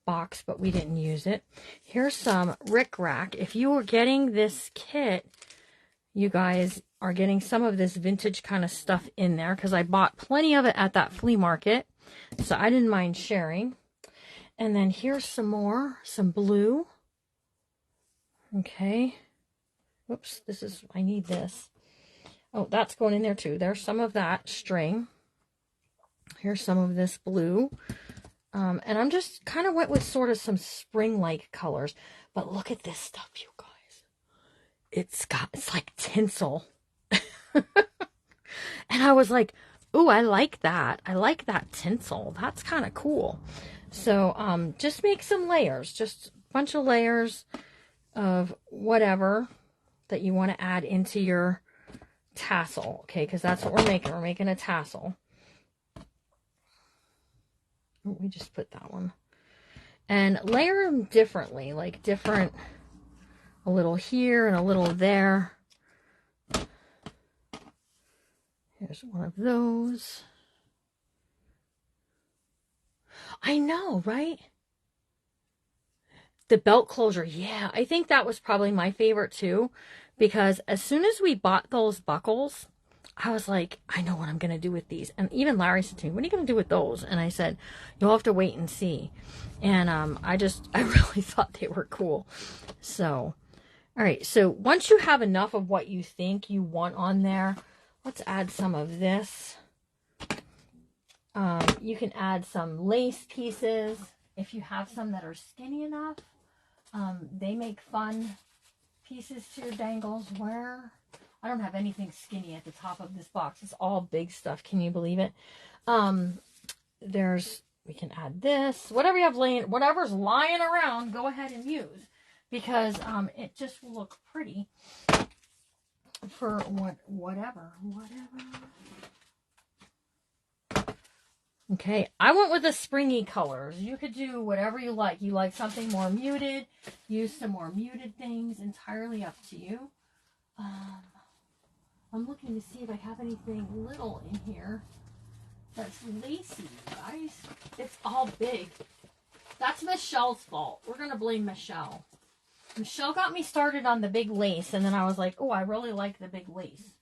box, but we didn't use it. Here's some rickrack. If you were getting this kit, you guys are getting some of this vintage kind of stuff in there because I bought plenty of it at that flea market, so I didn't mind sharing. And then here's some more, some blue. Okay. Whoops, I need this. Oh, that's going in there too. There's some of that string. Here's some of this blue. And I'm just kind of went with sort of some spring-like colors. But look at this stuff, you guys. It's like tinsel. And I was like, ooh, I like that. I like that tinsel. That's kind of cool. So just make some layers. Just a bunch of layers of whatever that you want to add into your tassel. Okay, because that's what we're making. We're making a tassel. We just put that one. And layer them differently, like different, a little here and a little there. Here's one of those. I know, right? The belt closure. Yeah, I think that was probably my favorite too. Because as soon as we bought those buckles, I was like, I know what I'm going to do with these. And even Larry said to me, what are you going to do with those? And I said, you'll have to wait and see. And I really thought they were cool. So, all right. So once you have enough of what you think you want on there, let's add some of this. You can add some lace pieces. if you have some that are skinny enough, they make fun pieces to your dangles. Where I don't have anything skinny at the top of this box. It's all big stuff. Can you believe it? We can add this, whatever you have laying, whatever's lying around, go ahead and use, because it just will look pretty for whatever. Okay, I went with the springy colors. You could do whatever you like. You like something more muted, use some more muted things, entirely up to you. I'm looking to see if I have anything little in here that's lacy, guys. It's all big. That's Michelle's fault. We're going to blame Michelle. Michelle got me started on the big lace, and then I was like, oh, I really like the big lace.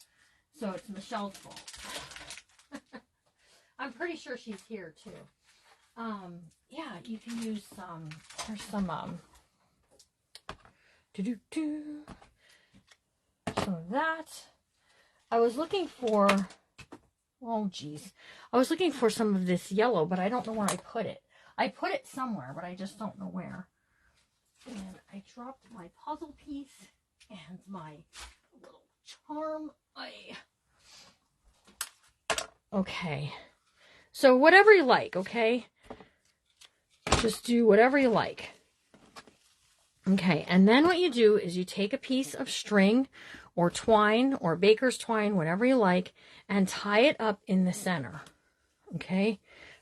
So it's Michelle's fault. I'm pretty sure she's here, too. Yeah, you can use some, there's some, so that, I was looking for, oh, geez. I was looking for some of this yellow, but I don't know where I put it. I put it somewhere, but I just don't know where. And I dropped my puzzle piece and my little charm. Okay. So whatever you like, okay? Just do whatever you like. Okay, and then what you do is you take a piece of string or twine or baker's twine, whatever you like, and tie it up in the center. Okay?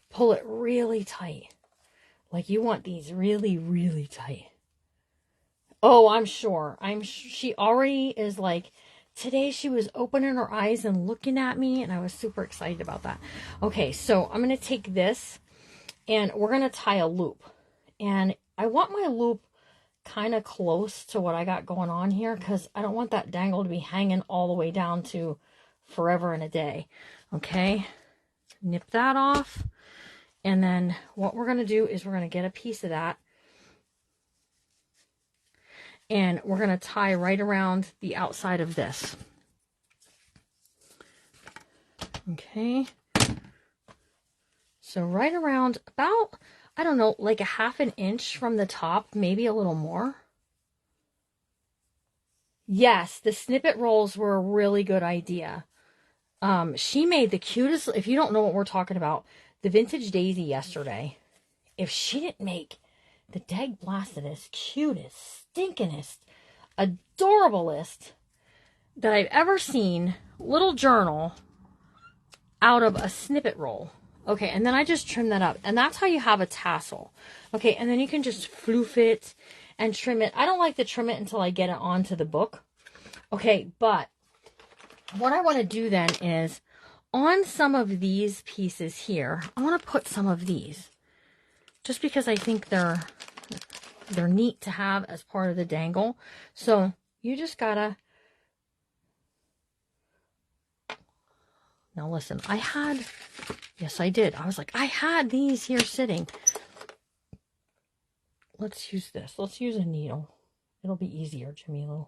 Pull it really tight. Like you want these really, really tight. Oh, I'm sure. She already is like, today she was opening her eyes and looking at me, and I was super excited about that. Okay, so I'm going to take this, and we're going to tie a loop. And I want my loop kind of close to what I got going on here, because I don't want that dangle to be hanging all the way down to forever and a day. Okay, nip that off. And then what we're going to do is we're going to get a piece of that. And we're going to tie right around the outside of this. Okay. So right around about, I don't know, like a half an inch from the top, maybe a little more. Yes, the snippet rolls were a really good idea. She made the cutest, if you don't know what we're talking about, the vintage daisy yesterday. If she didn't make the dag blastedest, cutest, stinkingest, adorablest that I've ever seen little journal out of a snippet roll. Okay, and then I just trim that up. And that's how you have a tassel. Okay, and then you can just floof it and trim it. I don't like to trim it until I get it onto the book. Okay, but what I want to do then is on some of these pieces here, I want to put some of these. Just because I think they're neat to have as part of the dangle. So you just gotta, now listen, yes I did. I was like, I had these here sitting. Let's use this. Let's use a needle. It'll be easier, Jamila.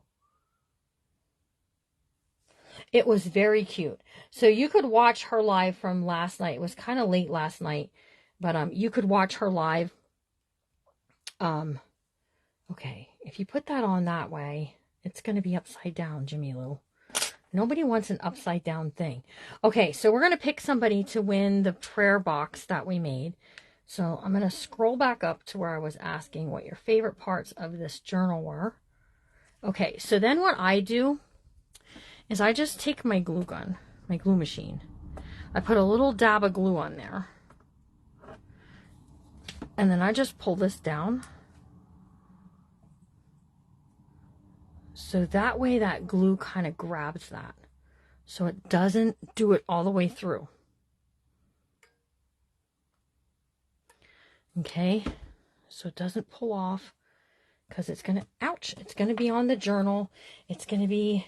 It was very cute. So you could watch her live from last night. It was kind of late last night, but you could watch her live. Okay, if you put that on that way, it's going to be upside down, Jamila. Nobody wants an upside down thing. Okay, so we're going to pick somebody to win the prayer box that we made. So I'm going to scroll back up to where I was asking what your favorite parts of this journal were. Okay, so then what I do is I just take my glue gun, my glue machine. I put a little dab of glue on there. And then I just pull this down. So that way that glue kind of grabs that. So it doesn't do it all the way through. Okay, so it doesn't pull off because it's going to, ouch, it's going to be on the journal. It's going to be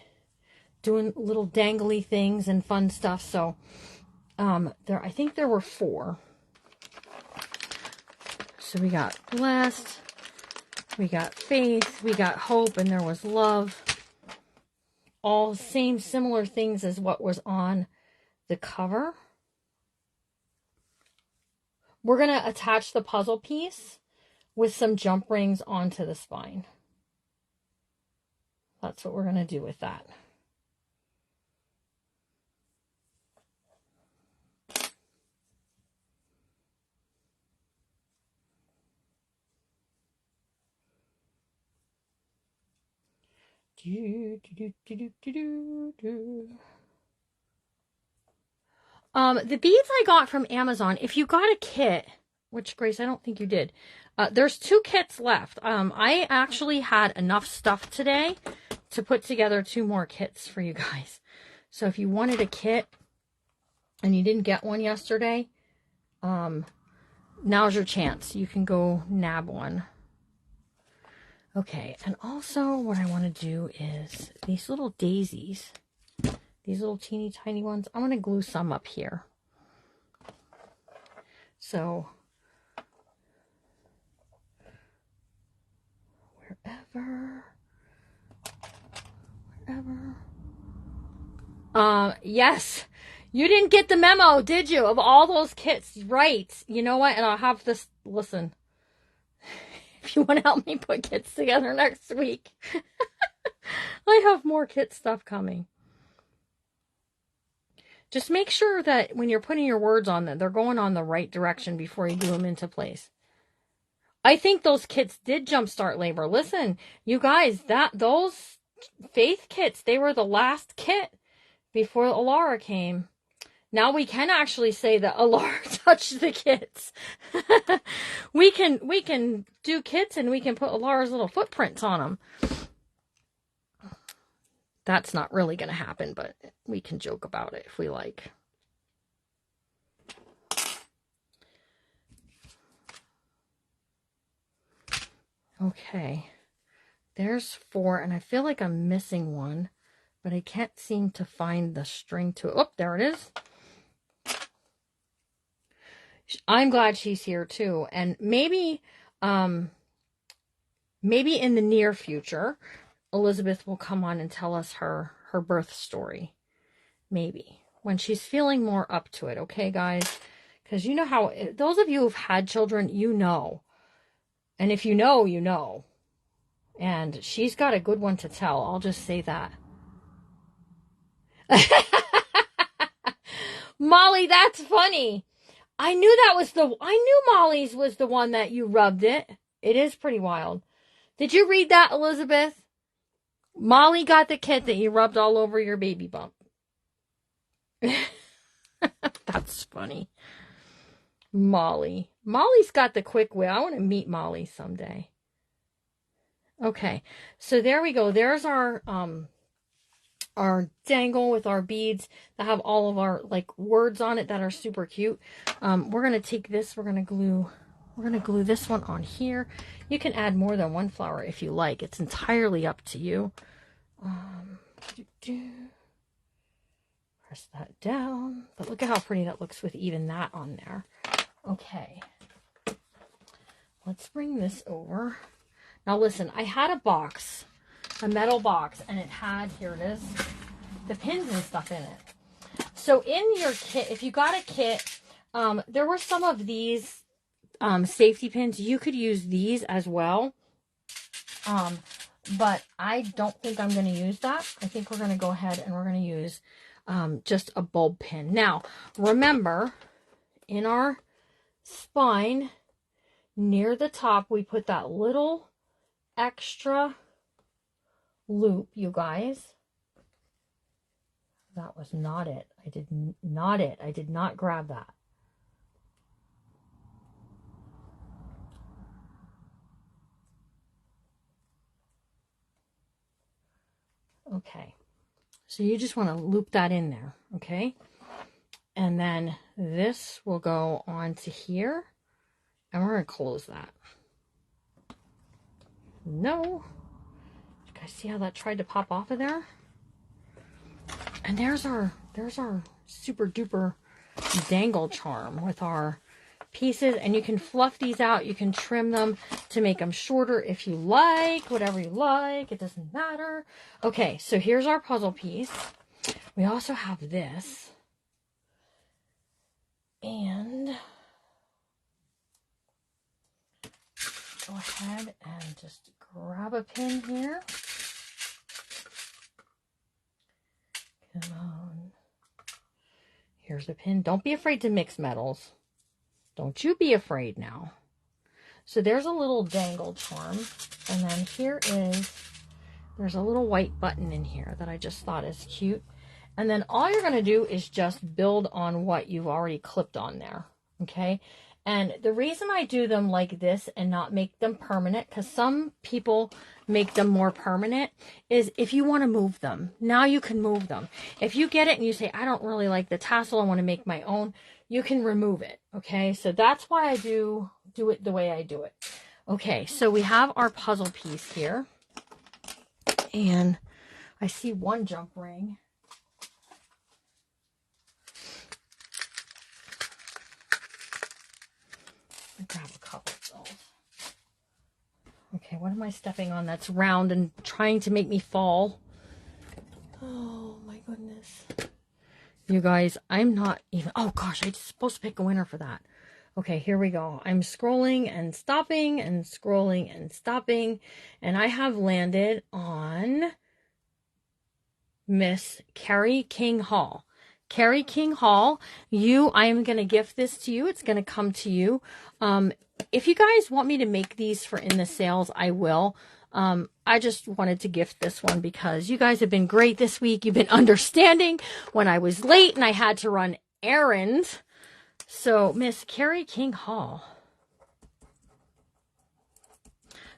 doing little dangly things and fun stuff. So I think there were 4. So we got blessed, we got faith, we got hope, and there was love. All same similar things as what was on the cover. We're going to attach the puzzle piece with some jump rings onto the spine. That's what we're going to do with that. The beads I got from Amazon, if you got a kit, which Grace, I don't think you did, there's 2 kits left. I actually had enough stuff today to put together 2 more kits for you guys. So if you wanted a kit and you didn't get one yesterday, now's your chance. You can go nab one. Okay, and also what I want to do is these little daisies, these little teeny tiny ones, I'm going to glue some up here. So, wherever. Yes, you didn't get the memo, did you? Of all those kits, right? You know what? And I'll have this, listen. If you want to help me put kits together next week, I have more kit stuff coming. Just make sure that when you're putting your words on them, they're going on the right direction before you glue them into place. I think those kits did jumpstart labor. Listen, you guys, those faith kits, they were the last kit before Alara came. Now we can actually say that Alara touched the kits. we can do kits and we can put Alara's little footprints on them. That's not really going to happen, but we can joke about it if we like. Okay. There's 4, and I feel like I'm missing one, but I can't seem to find the string to it. Oh, there it is. I'm glad she's here too. And maybe in the near future, Elizabeth will come on and tell us her birth story. Maybe when she's feeling more up to it. Okay, guys? Because you know how, those of you who've had children, you know. And if you know, you know. And she's got a good one to tell. I'll just say that. Molly, that's funny. I knew Molly's was the one that you rubbed it. It is pretty wild. Did you read that, Elizabeth? Molly got the kit that you rubbed all over your baby bump. That's funny. Molly. Molly's got the quick way. I want to meet Molly someday. Okay. So there we go. There's our dangle with our beads that have all of our like words on it that are super cute. We're going to take this, we're going to glue this one on here. You can add more than one flower if you like. It's entirely up to you. Press that down. But look at how pretty that looks with even that on there. Okay. Let's bring this over. Now listen, I had a box, a metal box, and it had, here it is, the pins and stuff in it. So in your kit, if you got a kit, there were some of these safety pins. You could use these as well. But I don't think I'm going to use that. I think we're going to go ahead and we're going to use just a bulb pin. Now, remember, in our spine, near the top, we put that little extra loop, you guys. That was not it. I did not grab that. Okay. So you just want to loop that in there, okay? And then this will go onto here, and we're going to close that. No. You guys see how that tried to pop off of there? And there's our super duper dangle charm with our pieces, and you can fluff these out. You can trim them to make them shorter if you like, whatever you like. It doesn't matter. Okay, so here's our puzzle piece. We also have this. And go ahead and just grab a pin here. Come on. Here's a pin. Don't be afraid to mix metals. Don't you be afraid now. So there's a little dangle charm. And then there's a little white button in here that I just thought is cute. And then all you're going to do is just build on what you've already clipped on there. Okay. And the reason I do them like this and not make them permanent, because some people make them more permanent, is if you want to move them. Now you can move them. If you get it and you say, I don't really like the tassel, I want to make my own, you can remove it. Okay, so that's why I do it the way I do it. Okay, so we have our puzzle piece here. And I see one jump ring. Grab a couple of those. Okay, what am I stepping on that's round and trying to make me fall? Oh my goodness. You guys, I'm not even... Oh gosh, I'm supposed to pick a winner for that. Okay, here we go. I'm scrolling and stopping and scrolling and stopping. And I have landed on Miss Carrie King Hall. Carrie King Hall, I am going to gift this to you. It's going to come to you. If you guys want me to make these for in the sales, I will. I just wanted to gift this one because you guys have been great this week. You've been understanding when I was late and I had to run errands. So, Miss Carrie King Hall.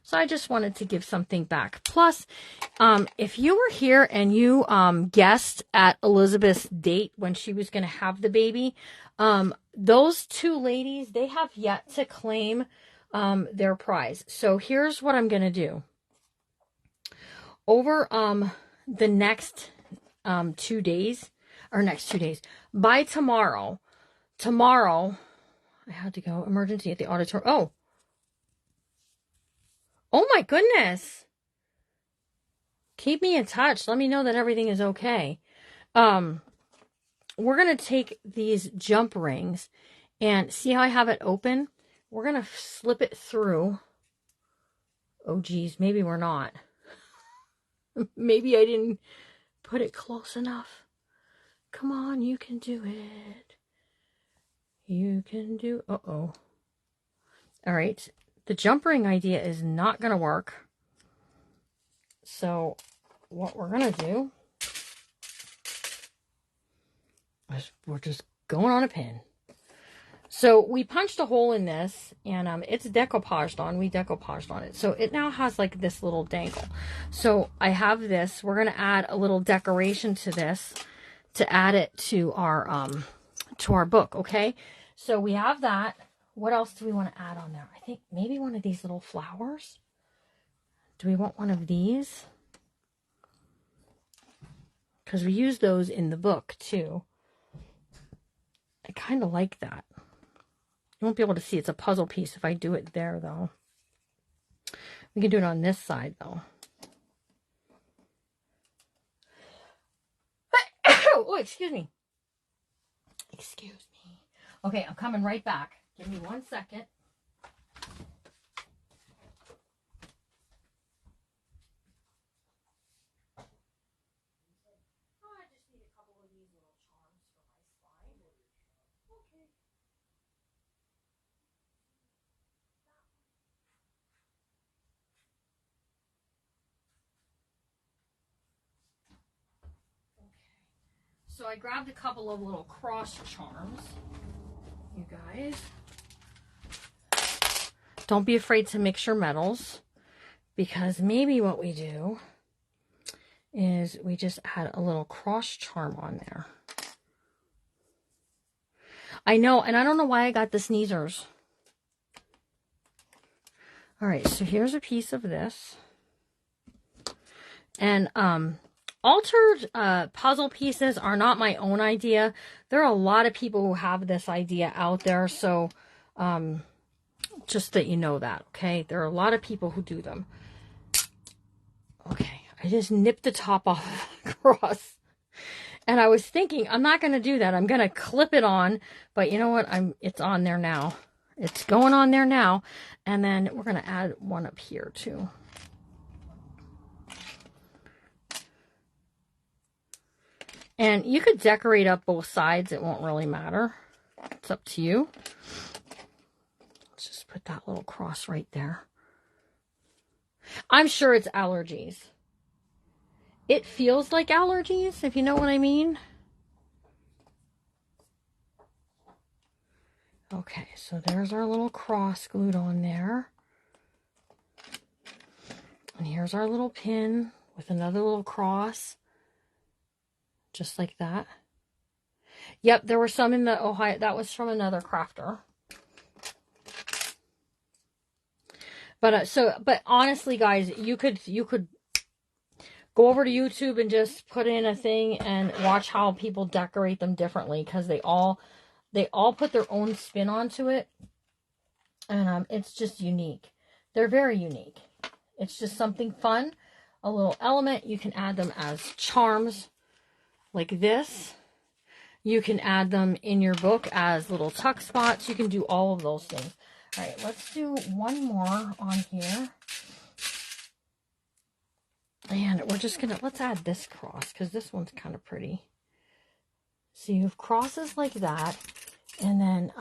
So I just wanted to give something back. Plus, if you were here and you guessed at Elizabeth's date when she was going to have the baby, those two ladies, they have yet to claim their prize. So here's what I'm going to do. Over the next 2 days, by tomorrow, I had to go emergency at the auditorium. Oh my goodness. Keep me in touch. Let me know that everything is okay. We're going to take these jump rings and see how I have it open. We're going to slip it through. Oh geez, maybe we're not. Maybe I didn't put it close enough. Come on, you can do it. You can do... Uh-oh. All right. The jump ring idea is not going to work. So what we're going to do is we're just going on a pin. So we punched a hole in this and it's decoupaged on. We decoupaged on it. So it now has like this little dangle. So I have this. We're going to add a little decoration to this to add it to our book. Okay. So we have that. What else do we want to add on there? I think maybe one of these little flowers. Do we want one of these? Because we use those in the book too. I kind of like that. You won't be able to see. It's a puzzle piece if I do it there though. We can do it on this side though. Oh, excuse me. Excuse me. Okay, I'm coming right back. Give me 1 second. I just need a couple of these little charms for my spine. Okay. So I grabbed a couple of little cross charms, you guys. Don't be afraid to mix your metals, because maybe what we do is we just add a little cross charm on there. I know, and I don't know why I got the sneezers. All right, so here's a piece of this. And altered puzzle pieces are not my own idea. There are a lot of people who have this idea out there, so just that you know that, okay? There are a lot of people who do them. Okay, I just nipped the top off the cross. And I was thinking, I'm not going to do that. I'm going to clip it on. But you know what? It's on there now. It's going on there now. And then we're going to add one up here too. And you could decorate up both sides. It won't really matter. It's up to you. Let's just put that little cross right there. I'm sure it's allergies. It feels like allergies, if you know what I mean. Okay, so there's our little cross glued on there. And here's our little pin with another little cross. Just like that. Yep, there were some in the Ohio. That was from another crafter. But honestly, guys, you could go over to YouTube and just put in a thing and watch how people decorate them differently, because they all put their own spin onto it, and it's just unique. They're very unique. It's just something fun, a little element. You can add them as charms like this. You can add them in your book as little tuck spots. You can do all of those things. All right, let's do one more on here. And we're just going to, let's add this cross, because this one's kind of pretty. So you have crosses like that. And then,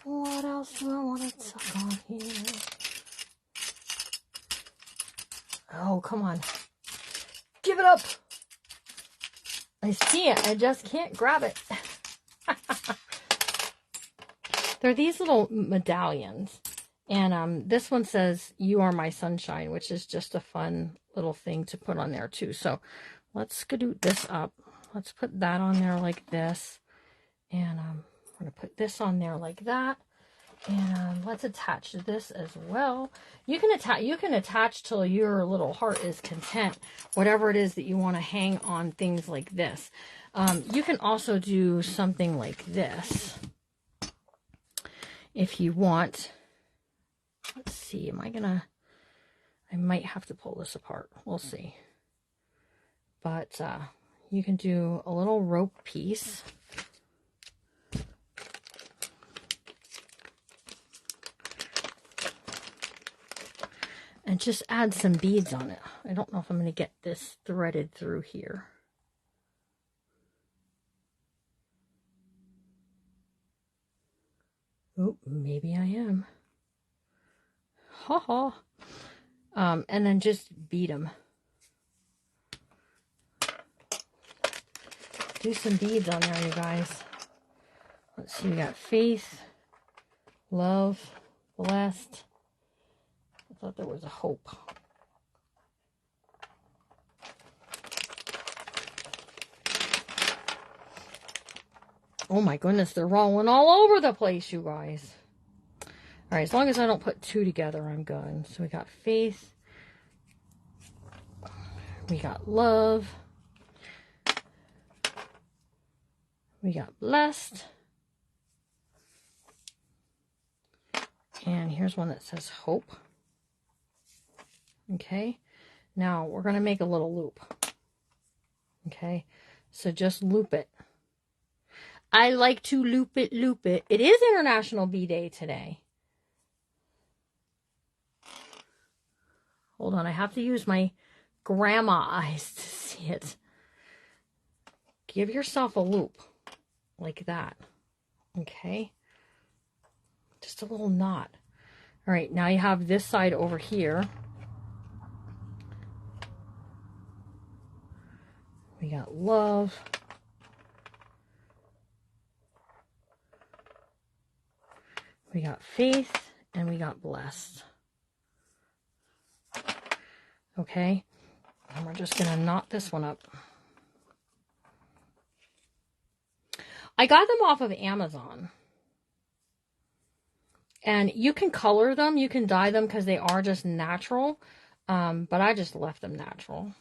what else do I want to tuck on here? Oh, come on. Give it up. I see it. I just can't grab it. They're these little medallions. And this one says, "You are my sunshine," which is just a fun little thing to put on there too. So let's skedoot this up. Let's put that on there like this. And I'm going to put this on there like that. And let's attach this as well. You can attach till your little heart is content, whatever it is that you want to hang on things like this. You can also do something like this if you want. Let's see, I might have to pull this apart. We'll see. But you can do a little rope piece. And just add some beads on it. I don't know if I'm going to get this threaded through here. Oh, maybe I am. Ha ha. And then just beat them. Do some beads on there, you guys. Let's see, we got faith, love, blessed. I thought there was a hope. Oh my goodness, they're rolling all over the place, you guys. All right, as long as I don't put two together, I'm good. So we got faith. We got love. We got blessed. And here's one that says hope. Okay. Now we're going to make a little loop. Okay. So just loop it. I like to loop it, loop it. It is International Bee Day today. Hold on, I have to use my grandma eyes to see it. Give yourself a loop like that. Okay. Just a little knot. All right, now you have this side over here. We got love. We got faith, and we got blessed. Okay, and we're just gonna knot this one up. I got them off of Amazon. And you can color them, you can dye them because they are just natural. But I just left them natural.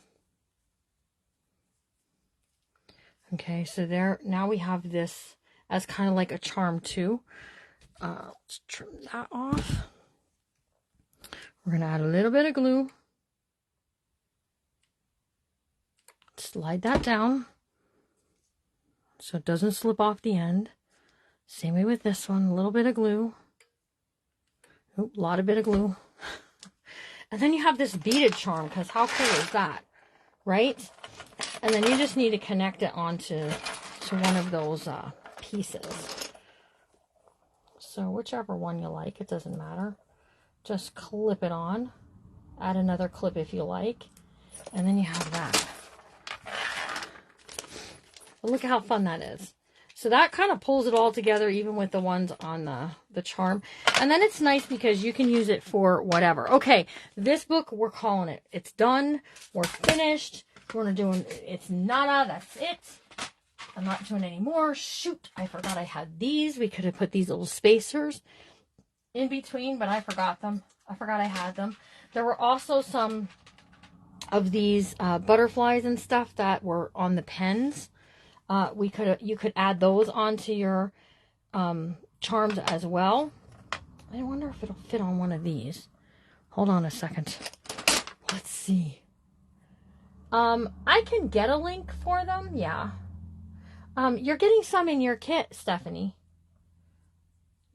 Okay, so there, now we have this as kind of like a charm too. Let's trim that off. We're going to add a little bit of glue. Slide that down so it doesn't slip off the end. Same way with this one, a little bit of glue. Oop, a lot of bit of glue. And then you have this beaded charm, because how cool is that, right? And then you just need to connect it onto one of those pieces. So whichever one you like, it doesn't matter. Just clip it on. Add another clip if you like. And then you have that. But look at how fun that is. So that kind of pulls it all together, even with the ones on the charm. And then it's nice because you can use it for whatever. Okay, this book, we're calling it. It's done. We're finished. We're doing, it's nada. That's it. I'm not doing any more. Shoot, I forgot I had these. We could have put these little spacers in between, but I forgot them. I forgot I had them. There were also some of these butterflies and stuff that were on the pens. You could add those onto your charms as well. I wonder if it'll fit on one of these. Hold on a second. Let's see. I can get a link for them. Yeah. You're getting some in your kit, Stephanie.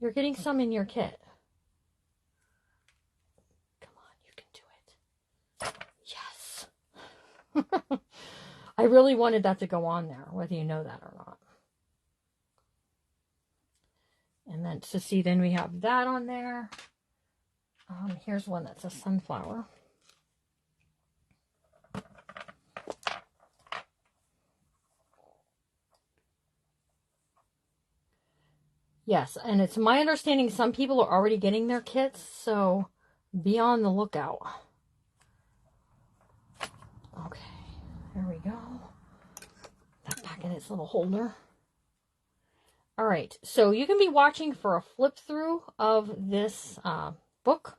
You're getting some in your kit. Come on, you can do it. Yes. I really wanted that to go on there, whether you know that or not. And then to see, then we have that on there. Here's one that's a sunflower. Yes, and it's my understanding some people are already getting their kits, so be on the lookout. Okay, there we go. That back in its little holder. All right, so you can be watching for a flip through of this book.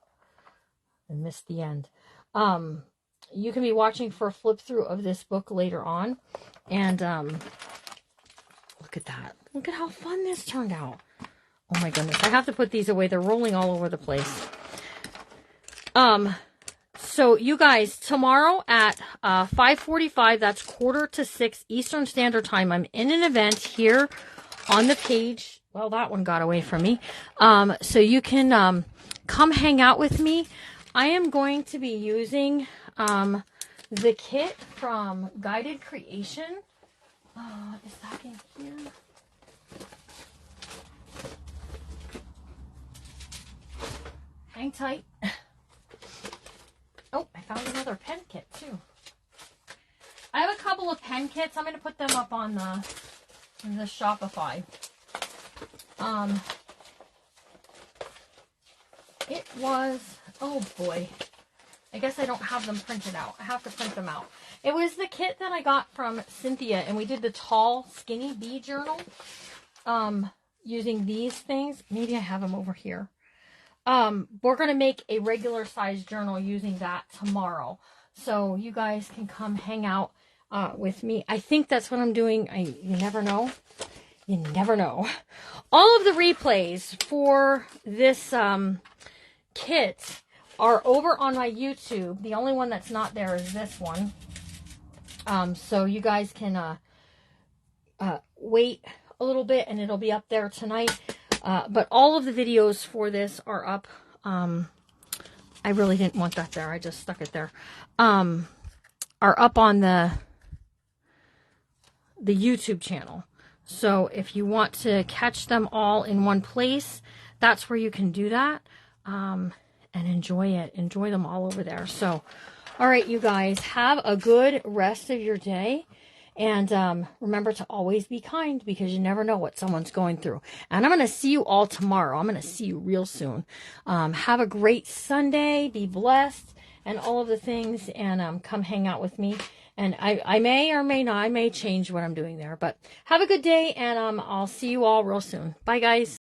I missed the end. You can be watching for a flip through of this book later on. And look at that. Look at how fun this turned out. Oh my goodness. I have to put these away. They're rolling all over the place. So you guys, tomorrow at 5:45, that's 5:45 Eastern Standard Time, I'm in an event here on the page. Well, that one got away from me. So you can come hang out with me. I am going to be using the kit from Guided Creation. Is that in here? Hang tight. Oh, I found another pen kit too. I have a couple of pen kits. I'm going to put them up on the Shopify. It was, oh boy. I guess I don't have them printed out. I have to print them out. It was the kit that I got from Cynthia, and we did the tall, skinny bee journal using these things. Maybe I have them over here. We're going to make a regular size journal using that tomorrow. So you guys can come hang out with me. I think that's what I'm doing. You never know. You never know. All of the replays for this kit are over on my YouTube. The only one that's not there is this one. So you guys can wait a little bit and it'll be up there tonight. But all of the videos for this are up. I really didn't want that there. I just stuck it there. Are up on the YouTube channel. So if you want to catch them all in one place, that's where you can do that. And enjoy it. Enjoy them all over there. So, all right, you guys, have a good rest of your day. And remember to always be kind, because you never know what someone's going through. And I'm going to see you all tomorrow. I'm going to see you real soon. Have a great Sunday. Be blessed and all of the things. And come hang out with me. And I may or may not. I may change what I'm doing there. But have a good day. And I'll see you all real soon. Bye, guys.